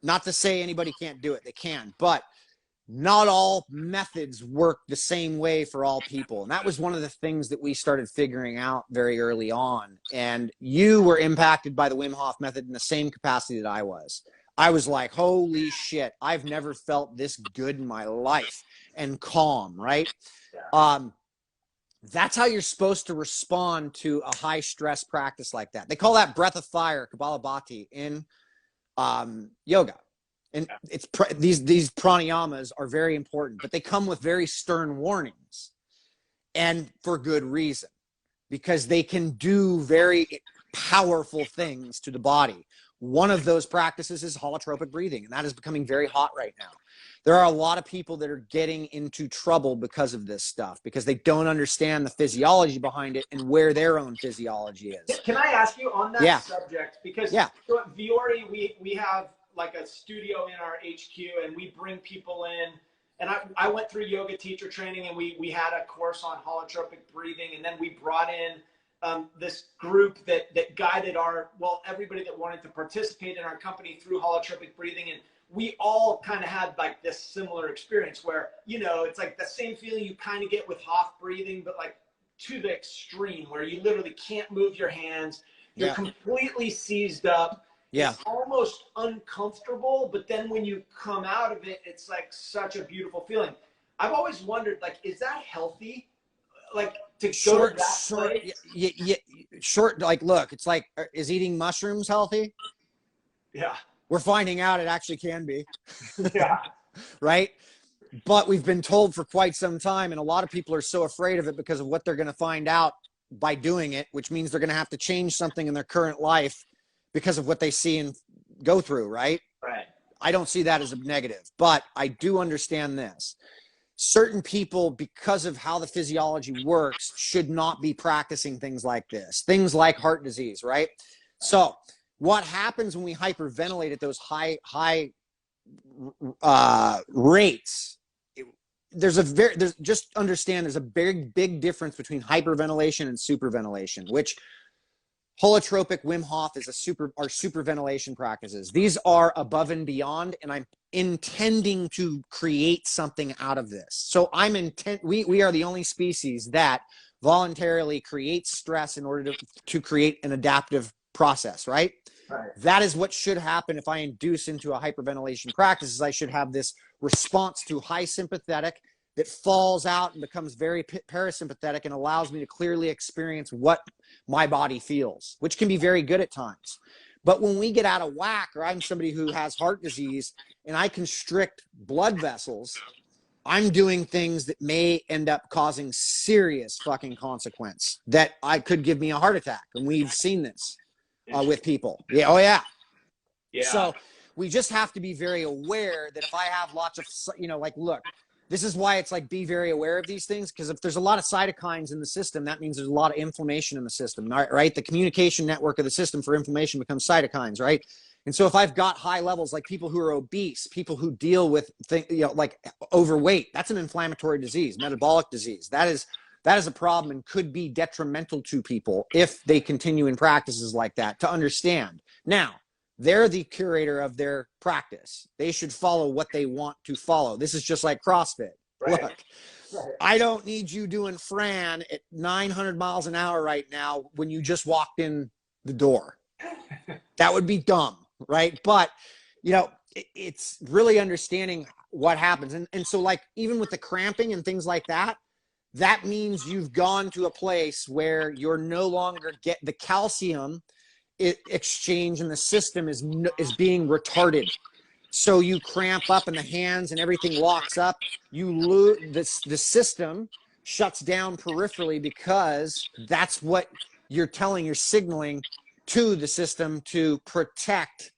Not to say anybody can't do it. They can, but not all methods work the same way for all people. And that was one of the things that we started figuring out very early on. And you were impacted by the Wim Hof method in the same capacity that I was. I was like, holy shit, I've never felt this good in my life and calm, right? Yeah. That's how you're supposed to respond to a high stress practice like that. They call that breath of fire, Kapalabhati, in yoga. And it's these pranayamas are very important, but they come with very stern warnings, and for good reason, because they can do very powerful things to the body. One of those practices is holotropic breathing, and that is becoming very hot right now. There are a lot of people that are getting into trouble because of this stuff, because they don't understand the physiology behind it and where their own physiology is. Can I ask you on that subject? Because so at Vuori, we have like a studio in our HQ, and we bring people in. And I went through yoga teacher training, and we had a course on holotropic breathing, and then we brought in this group that guided everybody that wanted to participate in our company through holotropic breathing. And we all kind of had like this similar experience where, you know, it's like the same feeling you kind of get with Hoff breathing, but like to the extreme where you literally can't move your hands. You're completely seized up. Yeah. It's almost uncomfortable, but then when you come out of it, it's like such a beautiful feeling. I've always wondered, like, is that healthy? Like to go to that place? Short, like, look, it's like, is eating mushrooms healthy? Yeah. We're finding out it actually can be. Yeah. Right? But we've been told for quite some time, and a lot of people are so afraid of it because of what they're going to find out by doing it, which means they're going to have to change something in their current life because of what they see and go through, right? Right. I don't see that as a negative, but I do understand this. Certain people, because of how the physiology works, should not be practicing things like this. Things like heart disease, right? So what happens when we hyperventilate at those high rates? Just understand there's a big difference between hyperventilation and superventilation, which holotropic Wim Hof is are superventilation practices. These are above and beyond, and I'm intending to create something out of this. So we are the only species that voluntarily creates stress in order to create an adaptive process, right? Right. That is what should happen if I induce into a hyperventilation practice. Is I should have this response to high sympathetic that falls out and becomes very parasympathetic and allows me to clearly experience what my body feels, which can be very good at times. But when we get out of whack, or I'm somebody who has heart disease and I constrict blood vessels, I'm doing things that may end up causing serious fucking consequence that I could give me a heart attack. And we've seen this with people. Yeah. Oh yeah. Yeah. So we just have to be very aware that if I have lots of, like, look, this is why it's like, be very aware of these things, because if there's a lot of cytokines in the system, that means there's a lot of inflammation in the system, right? The communication network of the system for inflammation becomes cytokines, right? And so if I've got high levels, like people who are obese, people who deal with like overweight, that's an inflammatory disease, metabolic disease. That is a problem and could be detrimental to people if they continue in practices like that, to understand. Now, they're the curator of their practice. They should follow what they want to follow. This is just like CrossFit. Right. Look, I don't need you doing Fran at 900 miles an hour right now when you just walked in the door. That would be dumb, right? But, it's really understanding what happens. And so, like, even with the cramping and things like that, that means you've gone to a place where you're no longer the calcium exchange in the system is being retarded. So you cramp up and the hands and everything locks up. You lose the system shuts down peripherally because that's what you're signaling to the system to protect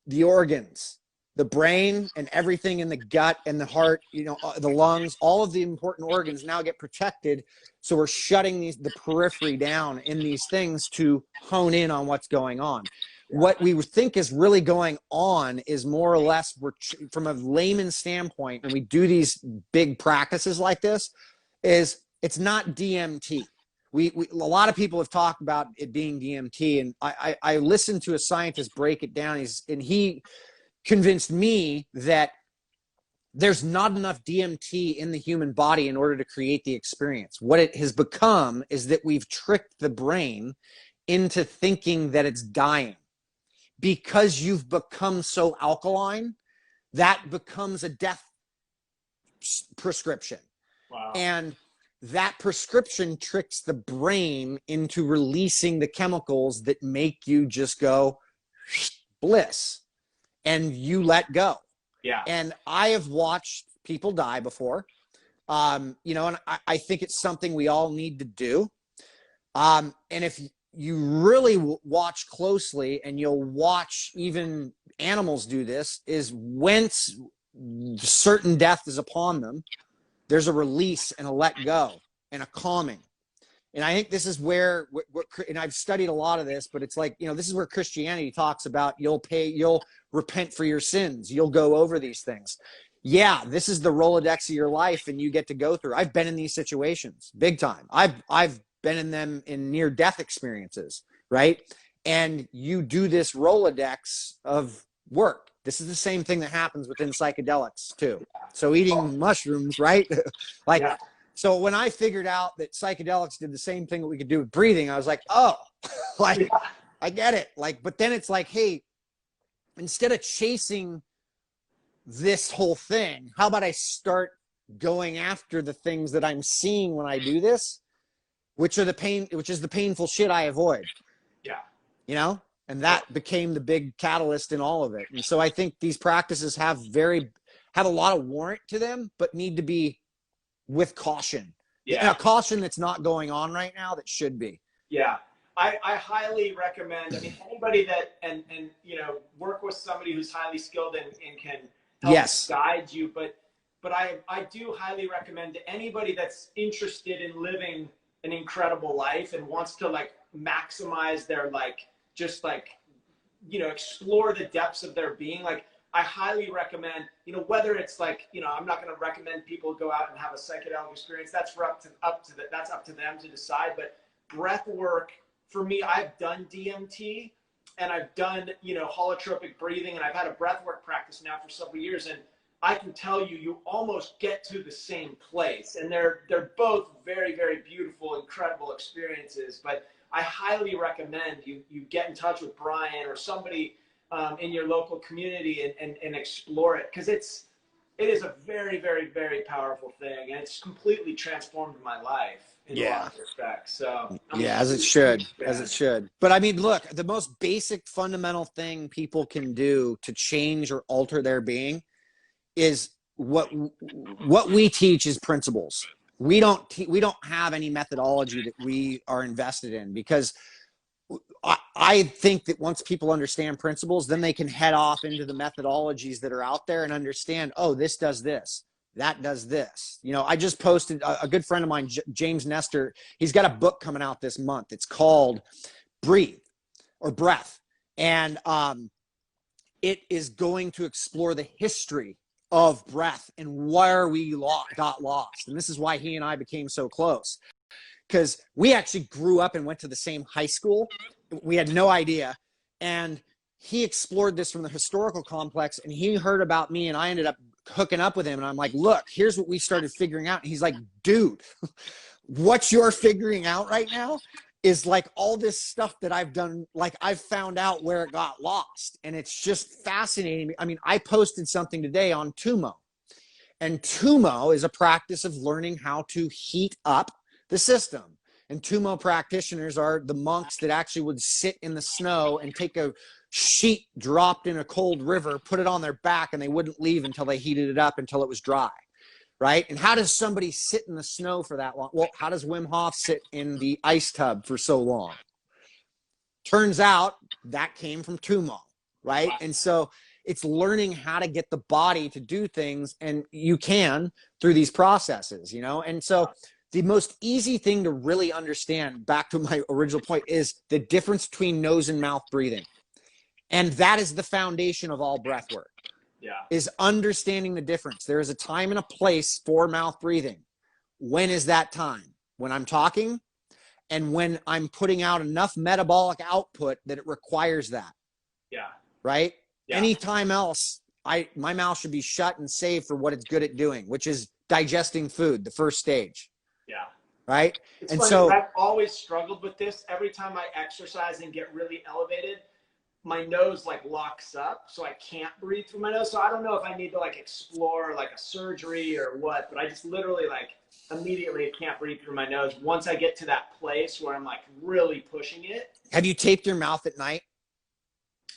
the organs, the brain and everything in the gut and the heart, the lungs, all of the important organs now get protected. So we're shutting the periphery down in these things to hone in on what's going on. What we think is really going on is more or less, from a layman's standpoint, when we do these big practices like this, is it's not DMT. A lot of people have talked about it being DMT, and I listened to a scientist break it down. He convinced me that there's not enough DMT in the human body in order to create the experience. What it has become is that we've tricked the brain into thinking that it's dying. Because you've become so alkaline, that becomes a death prescription. Wow. And that prescription tricks the brain into releasing the chemicals that make you just go bliss, and you let go. Yeah. And I have watched people die before, and I think it's something we all need to do. And if you really watch closely, and you'll watch even animals do this, is when certain death is upon them, there's a release and a let go and a calming. And I think this is where, and I've studied a lot of this, but it's like, this is where Christianity talks about you'll repent for your sins. You'll go over these things. Yeah, this is the Rolodex of your life, and you get to go through. I've been in these situations big time. I've been in them in near-death experiences, right? And you do this Rolodex of work. This is the same thing that happens within psychedelics too. So eating mushrooms, right? So when I figured out that psychedelics did the same thing that we could do with breathing, I was like, oh, I get it. But then it's like, hey, instead of chasing this whole thing, how about I start going after the things that I'm seeing when I do this, which is the painful shit I avoid. Yeah. And that became the big catalyst in all of it. And so I think these practices have a lot of warrant to them, but need to be with caution. Yeah. A caution that's not going on right now that should be. Yeah. I highly recommend, anybody that, and work with somebody who's highly skilled and can help guide you. But I do highly recommend to anybody that's interested in living an incredible life and wants to maximize their explore the depths of their being. I highly recommend, whether it's I'm not going to recommend people go out and have a psychedelic experience. That's up to them to decide. But breath work, for me, I've done DMT and I've done, holotropic breathing, and I've had a breath work practice now for several years. And I can tell you almost get to the same place. And they're both very, very beautiful, incredible experiences. But I highly recommend you get in touch with Brian or somebody in your local community and explore it, because it is a very, very, very powerful thing, and it's completely transformed my life in a lot of respects. So as it should. But look, the most basic fundamental thing people can do to change or alter their being is what we teach is principles. We don't have any methodology that we are invested in, because I think that once people understand principles, then they can head off into the methodologies that are out there and understand, oh, this does this, that does this. I just posted a good friend of mine, James Nestor. He's got a book coming out this month. It's called Breath. And it is going to explore the history of breath and where we got lost. And this is why he and I became so close, because we actually grew up and went to the same high school. We had no idea. And he explored this from the historical complex, and he heard about me, and I ended up hooking up with him. And I'm like, look, here's what we started figuring out. And he's like, dude, what you're figuring out right now is all this stuff that I've done. I've found out where it got lost. And it's just fascinating. I posted something today on Tumo. And Tumo is a practice of learning how to heat up the system. And Tumo practitioners are the monks that actually would sit in the snow and take a sheet dropped in a cold river, put it on their back, and they wouldn't leave until they heated it up until it was dry, right? And how does somebody sit in the snow for that long? Well, how does Wim Hof sit in the ice tub for so long? Turns out that came from Tumo, right? And so it's learning how to get the body to do things, and you can through these processes, you know? And so the most easy thing to really understand, back to my original point, is the difference between nose and mouth breathing. And that is the foundation of all breath work, is understanding the difference. There is a time and a place for mouth breathing. When is that time? When I'm talking and when I'm putting out enough metabolic output that it requires that. Yeah. Right? Yeah. Anytime else, my mouth should be shut and saved for what it's good at doing, which is digesting food, the first stage. Yeah. Right? It's and funny, so I've always struggled with this. Every time I exercise and get really elevated, my nose like locks up, so I can't breathe through my nose. So I don't know if I need to like explore like a surgery or what, but I just literally like immediately can't breathe through my nose once I get to that place where I'm like really pushing it. Have you taped your mouth at night?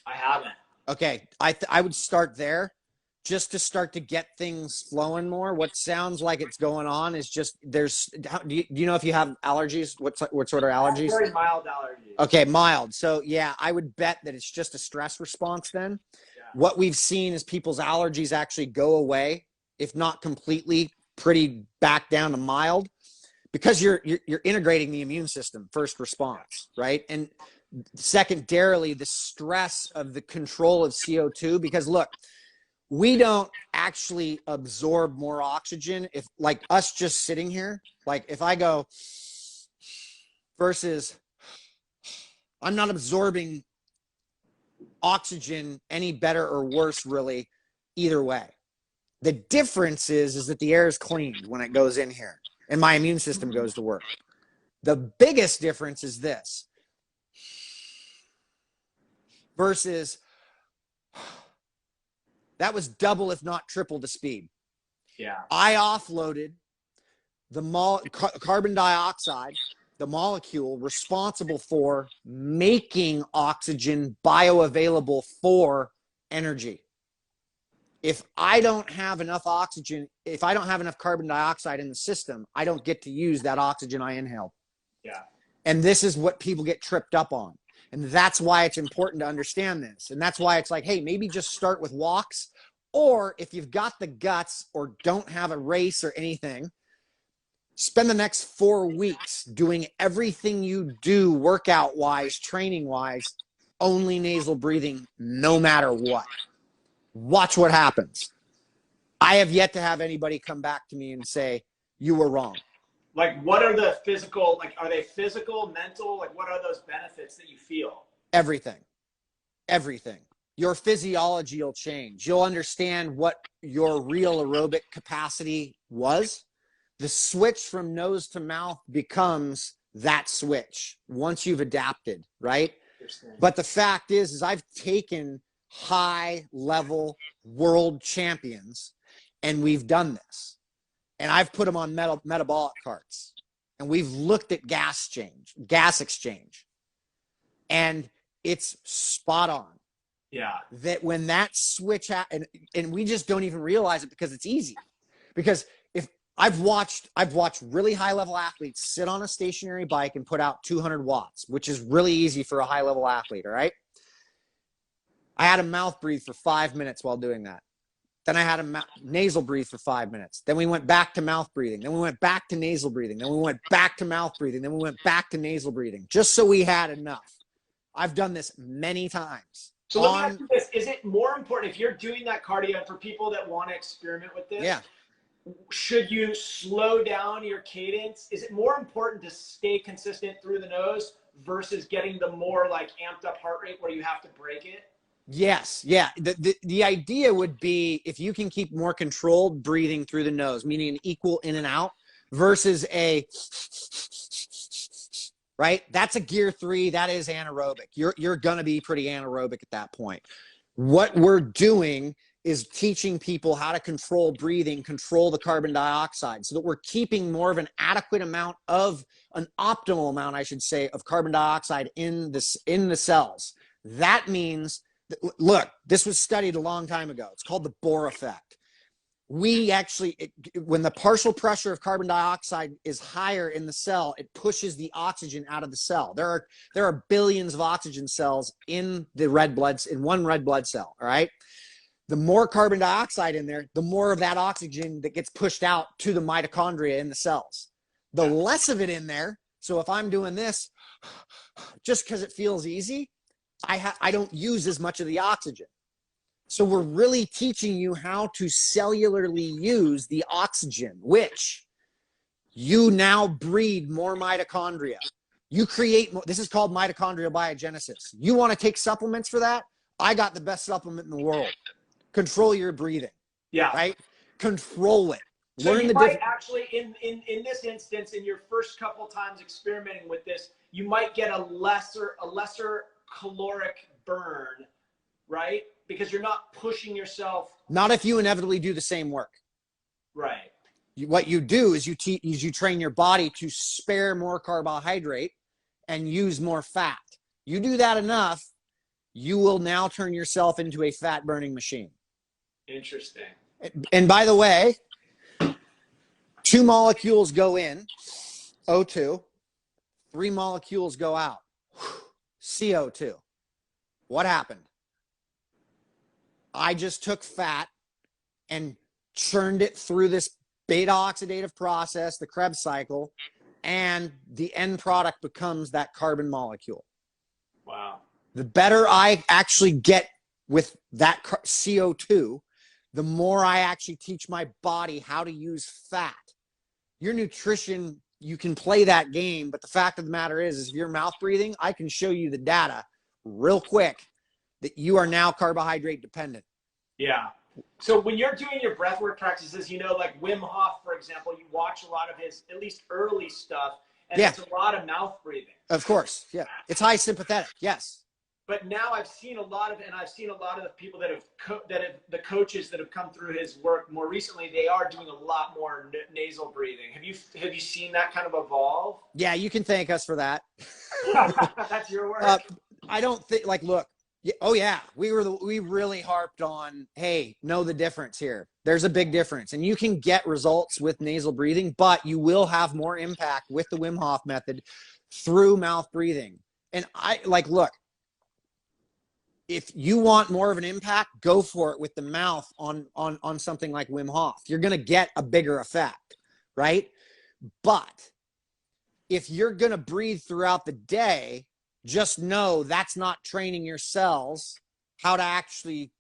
I haven't. Okay, I would start there just to start to get things flowing more. What sounds like it's going on is just do you know if you have allergies? What sort of allergies? Very mild allergies. Okay, mild. So yeah, I would bet that it's just a stress response then. Yeah. What we've seen is people's allergies actually go away, if not completely, pretty back down to mild, because you're integrating the immune system, first response, right? And secondarily, the stress of the control of CO2, because look, we don't actually absorb more oxygen if, like, us just sitting here, like if I go versus I'm not absorbing oxygen any better or worse really either way. The difference is that the air is cleaned when it goes in here and my immune system goes to work. The biggest difference is this versus that was double, if not triple the speed. Yeah. I offloaded the carbon dioxide, the molecule responsible for making oxygen bioavailable for energy. If I don't have enough oxygen, if I don't have enough carbon dioxide in the system, I don't get to use that oxygen I inhaled. Yeah. And this is what people get tripped up on. And that's why it's important to understand this. And that's why it's like, hey, maybe just start with walks. Or if you've got the guts or don't have a race or anything, spend the next 4 weeks doing everything you do workout-wise, training-wise, only nasal breathing, no matter what. Watch what happens. I have yet to have anybody come back to me and say, you were wrong. Like, what are the physical, like, are they physical, mental? Like, what are those benefits that you feel? Everything. Everything. Your physiology will change. You'll understand what your real aerobic capacity was. The switch from nose to mouth becomes that switch once you've adapted, right? But the fact is I've taken high-level world champions, and we've done this. And I've put them on metabolic carts, and we've looked at gas exchange, and it's spot on. Yeah. That when that switch and we just don't even realize it because it's easy. Because if I've watched really high-level athletes sit on a stationary bike and put out 200 watts, which is really easy for a high-level athlete, all right? I had him mouth breathe for 5 minutes while doing that. Then I had him nasal breathe for 5 minutes. Then we went back to mouth breathing. Then we went back to nasal breathing. Then we went back to mouth breathing. Then we went back to nasal breathing, just so we had enough. I've done this many times. So let me ask you this. Is it more important if you're doing that cardio for people that want to experiment with this? Yeah. Should you slow down your cadence? Is it more important to stay consistent through the nose versus getting the more like amped up heart rate where you have to break it? Yes. Yeah. The idea would be if you can keep more controlled breathing through the nose, meaning an equal in and out versus right? That's a gear 3. That is anaerobic. You're going to be pretty anaerobic at that point. What we're doing is teaching people how to control breathing, control the carbon dioxide, so that we're keeping more of an adequate amount of an optimal amount, I should say, of carbon dioxide in the cells. That means Look, this was studied a long time ago. It's called the Bohr effect. We actually, when the partial pressure of carbon dioxide is higher in the cell, it pushes the oxygen out of the cell. There are billions of oxygen cells in one red blood cell. All right. The more carbon dioxide in there, the more of that oxygen that gets pushed out to the mitochondria in the cells. The less of it in there. So if I'm doing this just because it feels easy, I don't use as much of the oxygen. So we're really teaching you how to cellularly use the oxygen, which you now breed more mitochondria. You create more. This is called mitochondrial biogenesis. You want to take supplements for that? I got the best supplement in the world. Control your breathing. Yeah. Right? Control it. So you might actually, in this instance, in your first couple times experimenting with this, you might get a lesser caloric burn, right? Because you're not pushing yourself. Not if you inevitably do the same work. Right. What you do is you train your body to spare more carbohydrate and use more fat. You do that enough, you will now turn yourself into a fat burning machine. Interesting. And by the way, 2 molecules go in, O2, 3 molecules go out, CO2. What happened? I just took fat and churned it through this beta oxidative process, the Krebs cycle, and the end product becomes that carbon molecule. Wow. The better I actually get with that CO2, the more I actually teach my body how to use fat. Your nutrition, you can play that game, but the fact of the matter is if you're mouth breathing, I can show you the data real quick that you are now carbohydrate dependent. Yeah. So when you're doing your breathwork practices, like Wim Hof, for example, you watch a lot of his, at least early stuff, and it's a lot of mouth breathing. Of course. Yeah. It's high sympathetic. Yes. But now I've seen a lot of the people that have the coaches that have come through his work more recently. They are doing a lot more nasal breathing. Have you seen that kind of evolve? Yeah, you can thank us for that. That's your work. I don't think look. Oh yeah, we really harped on. Hey, know the difference here. There's a big difference, and you can get results with nasal breathing, but you will have more impact with the Wim Hof method through mouth breathing. And look. If you want more of an impact, go for it with the mouth on something like Wim Hof. You're going to get a bigger effect, right? But if you're going to breathe throughout the day, just know that's not training your cells how to actually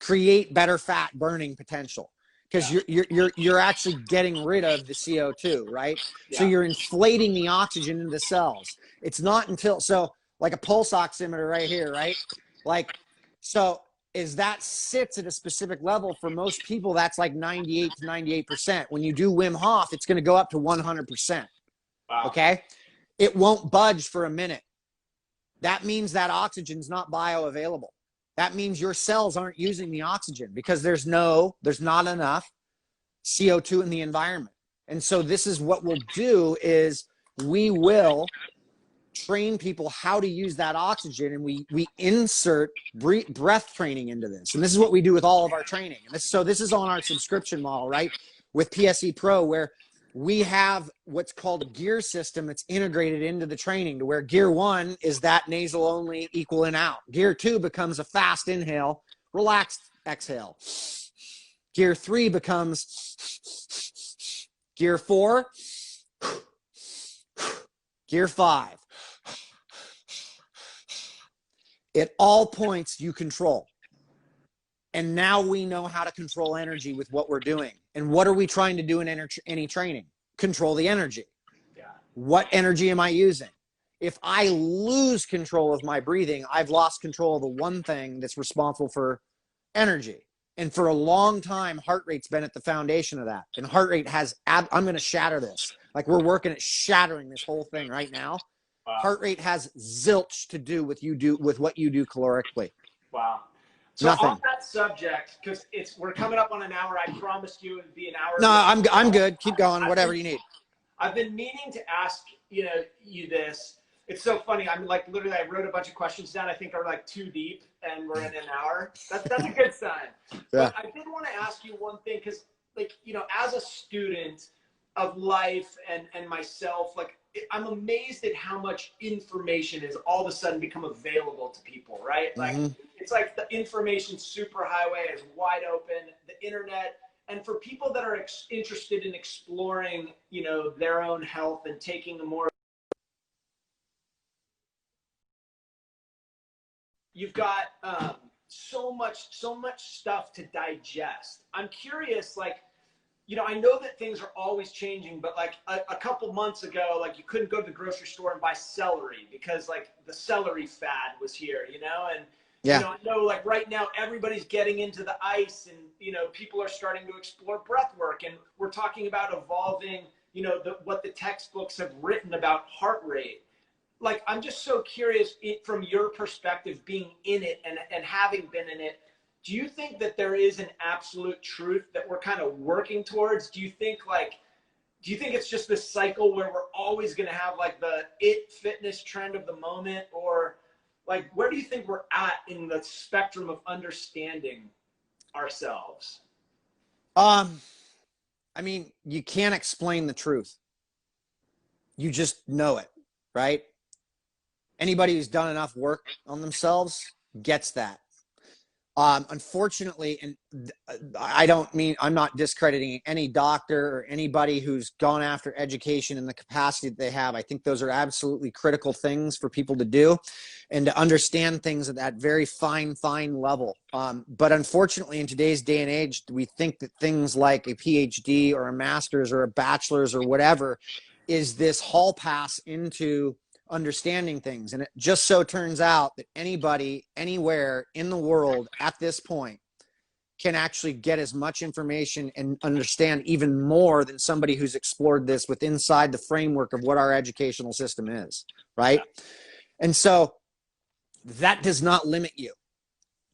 create better fat burning potential, because you're actually getting rid of the CO2, right? Yeah. So you're inflating the oxygen into the cells. It's not until like a pulse oximeter right here, right? So as that sits at a specific level, for most people, that's like 98 to 98%. When you do Wim Hof, it's going to go up to 100%. Wow. Okay? It won't budge for a minute. That means that oxygen's not bioavailable. That means your cells aren't using the oxygen because there's not enough CO2 in the environment. And so this is what we'll do is we will train people how to use that oxygen, and we insert breath training into this. And this is what we do with all of our training. And this is on our subscription model, right? With PSE Pro, where we have what's called a gear system that's integrated into the training, to where gear 1 is that nasal only, equal in out. Gear 2 becomes a fast inhale, relaxed exhale. Gear 3 becomes gear 4, gear 5. At all points you control. And now we know how to control energy with what we're doing. And what are we trying to do in any training? Control the energy. Yeah. What energy am I using? If I lose control of my breathing, I've lost control of the one thing that's responsible for energy. And for a long time, heart rate's been at the foundation of that. And heart rate has, I'm going to shatter this. We're working at shattering this whole thing right now. Wow. Heart rate has zilch to do with what you do calorically. Wow. So nothing. On that subject, because we're coming up on an hour. I promised you it would be an hour. No, I'm good. Keep going. Whatever you need. I've been meaning to ask you this. It's so funny. I'm like, literally, I wrote a bunch of questions down. I think are like too deep, and we're in an hour. That's a good sign. Yeah. But I did want to ask you one thing, because, like, as a student of life and myself, like, I'm amazed at how much information has all of a sudden become available to people, right? Like, it's like the information superhighway is wide open, the internet. And for people that are interested in exploring, their own health and taking a more, you've got so much stuff to digest. I'm curious, like, I know that things are always changing, but like a couple months ago, like, you couldn't go to the grocery store and buy celery because like the celery fad was here, and I know, like, right now everybody's getting into the ice, and people are starting to explore breath work, and we're talking about evolving, what the textbooks have written about heart rate. Like, I'm just so curious, from your perspective, being in it and having been in it, do you think that there is an absolute truth that we're kind of working towards? Do you think it's just this cycle where we're always going to have like the fitness trend of the moment? Or like, where do you think we're at in the spectrum of understanding ourselves? I mean, you can't explain the truth. You just know it, right? Anybody who's done enough work on themselves gets that. Unfortunately, and I'm not discrediting any doctor or anybody who's gone after education in the capacity that they have. I think those are absolutely critical things for people to do and to understand things at that very fine level. But unfortunately, in today's day and age, we think that things like a PhD or a master's or a bachelor's or whatever is this hall pass into understanding things. And it just so turns out that anybody anywhere in the world at this point can actually get as much information and understand even more than somebody who's explored this with inside the framework of what our educational system is, right? And so that does not limit you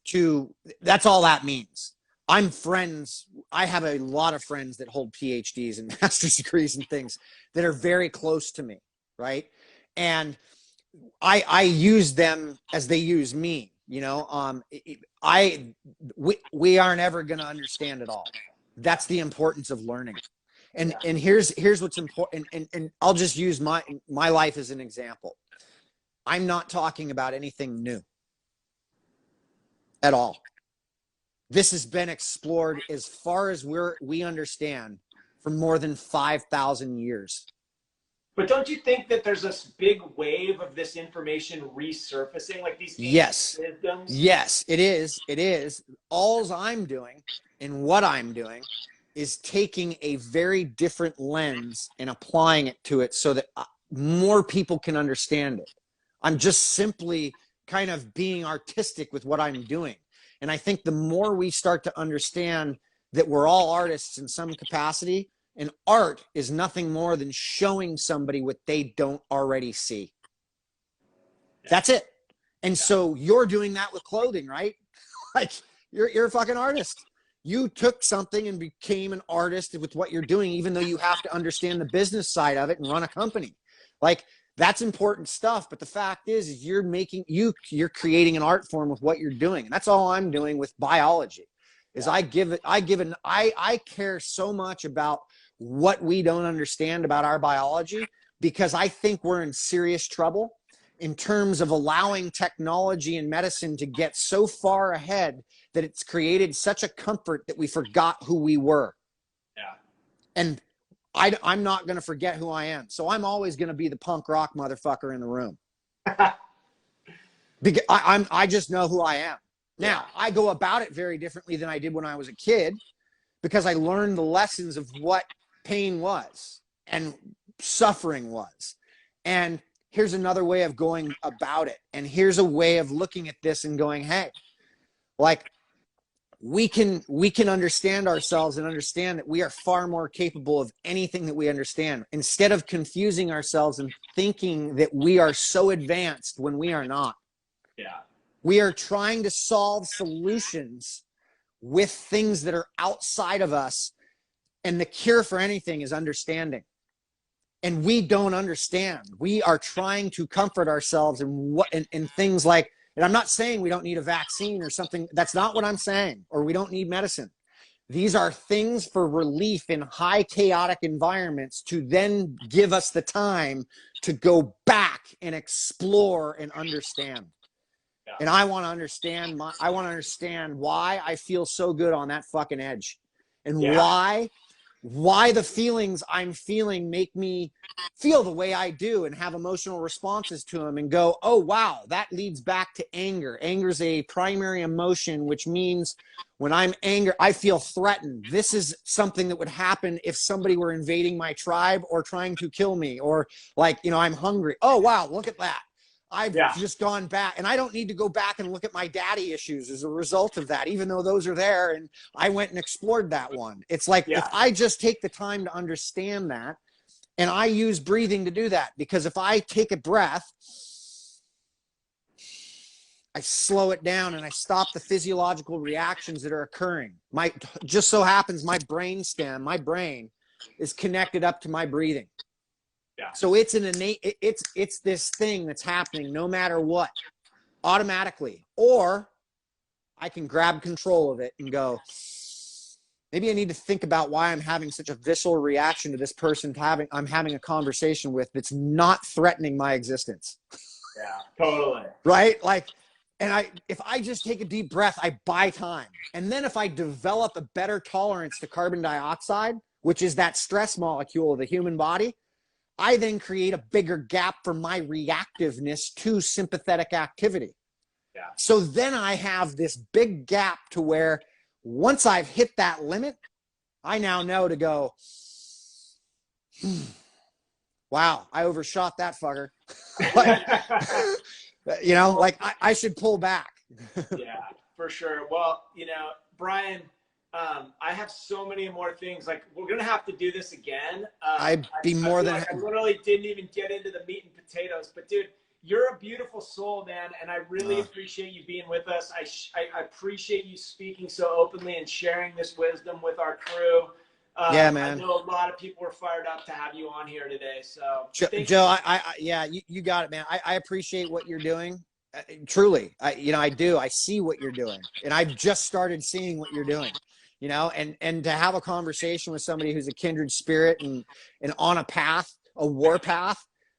to, that's all that means. I have a lot of friends that hold PhDs and master's degrees and things that are very close to me, right? And I use them as they use me, we aren't ever going to understand it all. That's the importance of learning. And here's what's important. And I'll just use my life as an example. I'm not talking about anything new at all. This has been explored as far as we understand for more than 5,000 years. But don't you think that there's this big wave of this information resurfacing, like these systems? Yes, it is. It is. All I'm doing and what I'm doing is taking a very different lens and applying it to it so that more people can understand it. I'm just simply kind of being artistic with what I'm doing. And I think the more we start to understand that we're all artists in some capacity, and art is nothing more than showing somebody what they don't already see. That's it. And so you're doing that with clothing, right? Like, you're a fucking artist. You took something and became an artist with what you're doing, even though you have to understand the business side of it and run a company. Like, that's important stuff. But the fact is you're creating an art form with what you're doing. And that's all I'm doing with biology is I care so much about what we don't understand about our biology, because I think we're in serious trouble in terms of allowing technology and medicine to get so far ahead that it's created such a comfort that we forgot who we were. Yeah. And I'm not going to forget who I am. So I'm always going to be the punk rock motherfucker in the room. Because I just know who I am. Now, I go about it very differently than I did when I was a kid, because I learned the lessons of what pain was and suffering was. And here's another way of going about it. And here's a way of looking at this and going, hey, like, we can understand ourselves and understand that we are far more capable of anything that we understand, instead of confusing ourselves and thinking that we are so advanced when we are not. Yeah. We are trying to solve solutions with things that are outside of us. And the cure for anything is understanding. And we don't understand. We are trying to comfort ourselves in things like, and I'm not saying we don't need a vaccine or something. That's not what I'm saying, or we don't need medicine. These are things for relief in high chaotic environments to then give us the time to go back and explore and understand. Yeah. And I want to understand why I feel so good on that fucking edge, and why the feelings I'm feeling make me feel the way I do and have emotional responses to them, and go, oh, wow, that leads back to anger. Anger is a primary emotion, which means when I'm angry, I feel threatened. This is something that would happen if somebody were invading my tribe or trying to kill me, or like, you know, I'm hungry. Oh, wow, look at that. I've just gone back, and I don't need to go back and look at my daddy issues as a result of that, even though those are there. And I went and explored that one. It's like, if I just take the time to understand that, and I use breathing to do that, because if I take a breath, I slow it down and I stop the physiological reactions that are occurring. Just so happens my brain is connected up to my breathing. Yeah. So it's an innate, it's this thing that's happening no matter what, automatically. Or I can grab control of it and go, maybe I need to think about why I'm having such a visceral reaction to this person I'm having a conversation with that's not threatening my existence. Yeah, totally. Right? Like, and if I just take a deep breath, I buy time. And then if I develop a better tolerance to carbon dioxide, which is that stress molecule of the human body, I then create a bigger gap for my reactiveness to sympathetic activity. Yeah. So then I have this big gap to where once I've hit that limit, I now know to go, wow, I overshot that fucker. You know, like I should pull back. Yeah, for sure. Well, you know, Brian, I have so many more things. Like, we're gonna have to do this again. I literally didn't even get into the meat and potatoes, but dude, you're a beautiful soul, man, and I really appreciate you being with us. I appreciate you speaking so openly and sharing this wisdom with our crew. Yeah, man. I know a lot of people were fired up to have you on here today. So, Joe, you got it, man. I appreciate what you're doing. Truly, I do. I see what you're doing, and I've just started seeing what you're doing. You know, and to have a conversation with somebody who's a kindred spirit and on a war path,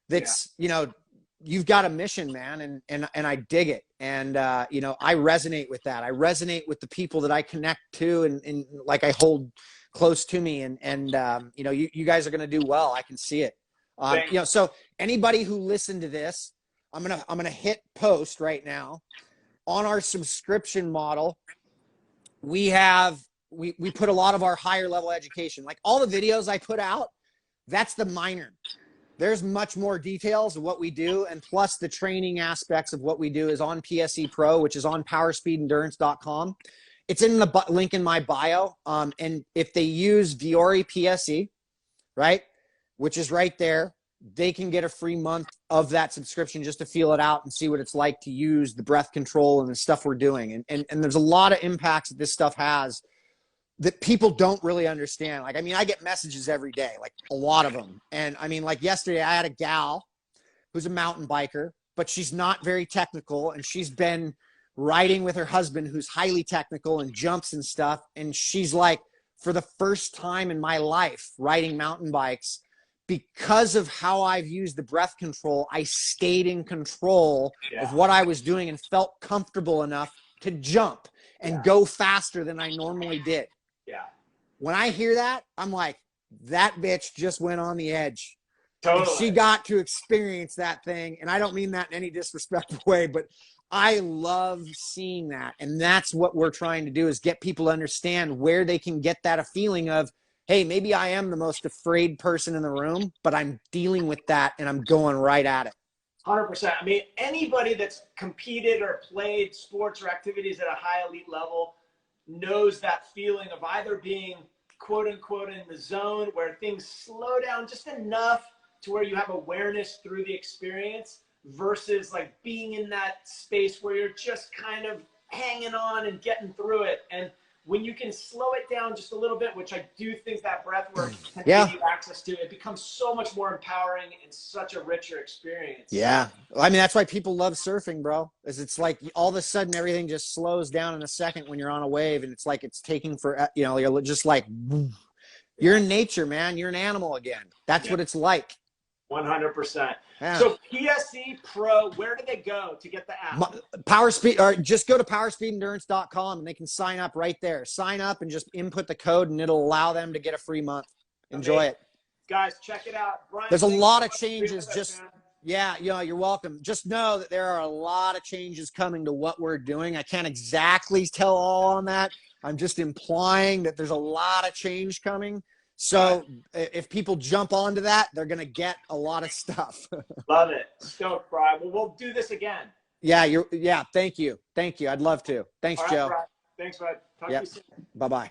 that's, you know, you've got a mission, man, and I dig it. And you know, I resonate with that. I resonate with the people that I connect to and like I hold close to me, and you know, you guys are gonna do well. I can see it. You know, so anybody who listened to this, I'm gonna hit post right now on our subscription model. We put a lot of our higher level education, like all the videos I put out, that's the minor. There's much more details of what we do, and plus the training aspects of what we do is on PSE Pro, which is on powerspeedendurance.com. It's in the link in my bio. And if they use Vuori PSE, right, which is right there, they can get a free month of that subscription just to feel it out and see what it's like to use the breath control and the stuff we're doing. And there's a lot of impacts that this stuff has that people don't really understand. Like, I mean, I get messages every day, like a lot of them. And I mean, like yesterday I had a gal who's a mountain biker, but she's not very technical. And she's been riding with her husband who's highly technical and jumps and stuff. And she's like, for the first time in my life riding mountain bikes, because of how I've used the breath control, I stayed in control of what I was doing and felt comfortable enough to jump and go faster than I normally did. Yeah. When I hear that, I'm like, that bitch just went on the edge. Totally. And she got to experience that thing. And I don't mean that in any disrespectful way, but I love seeing that. And that's what we're trying to do, is get people to understand where they can get that a feeling of, hey, maybe I am the most afraid person in the room, but I'm dealing with that and I'm going right at it. 100%. I mean, anybody that's competed or played sports or activities at a high elite level knows that feeling of either being quote unquote in the zone where things slow down just enough to where you have awareness through the experience, versus like being in that space where you're just kind of hanging on and getting through it. And when you can slow it down just a little bit, which I do think that breath work can Yeah. give you access to, it becomes so much more empowering and such a richer experience. Yeah. I mean, that's why people love surfing, bro. Is it's like all of a sudden everything just slows down in a second when you're on a wave, and it's like it's taking for, you know, you're just like, you're in nature, man. You're an animal again. That's what it's like. 100%. Yeah. So PSE Pro, where do they go to get the app? Power Speed, or just go to powerspeedendurance.com and they can sign up right there. Sign up and just input the code, and it'll allow them to get a free month. Enjoy it. Guys, check it out. Brian, there's a lot of changes. Yeah, you know, you're welcome. Just know that there are a lot of changes coming to what we're doing. I can't exactly tell all on that. I'm just implying that there's a lot of change coming. So if people jump onto that, they're going to get a lot of stuff. Love it. Stoked, Brian. Well, we'll do this again. Yeah, thank you. Thank you. I'd love to. Thanks, all right, Joe. Brian. Thanks, bud. Talk to you soon. Bye-bye.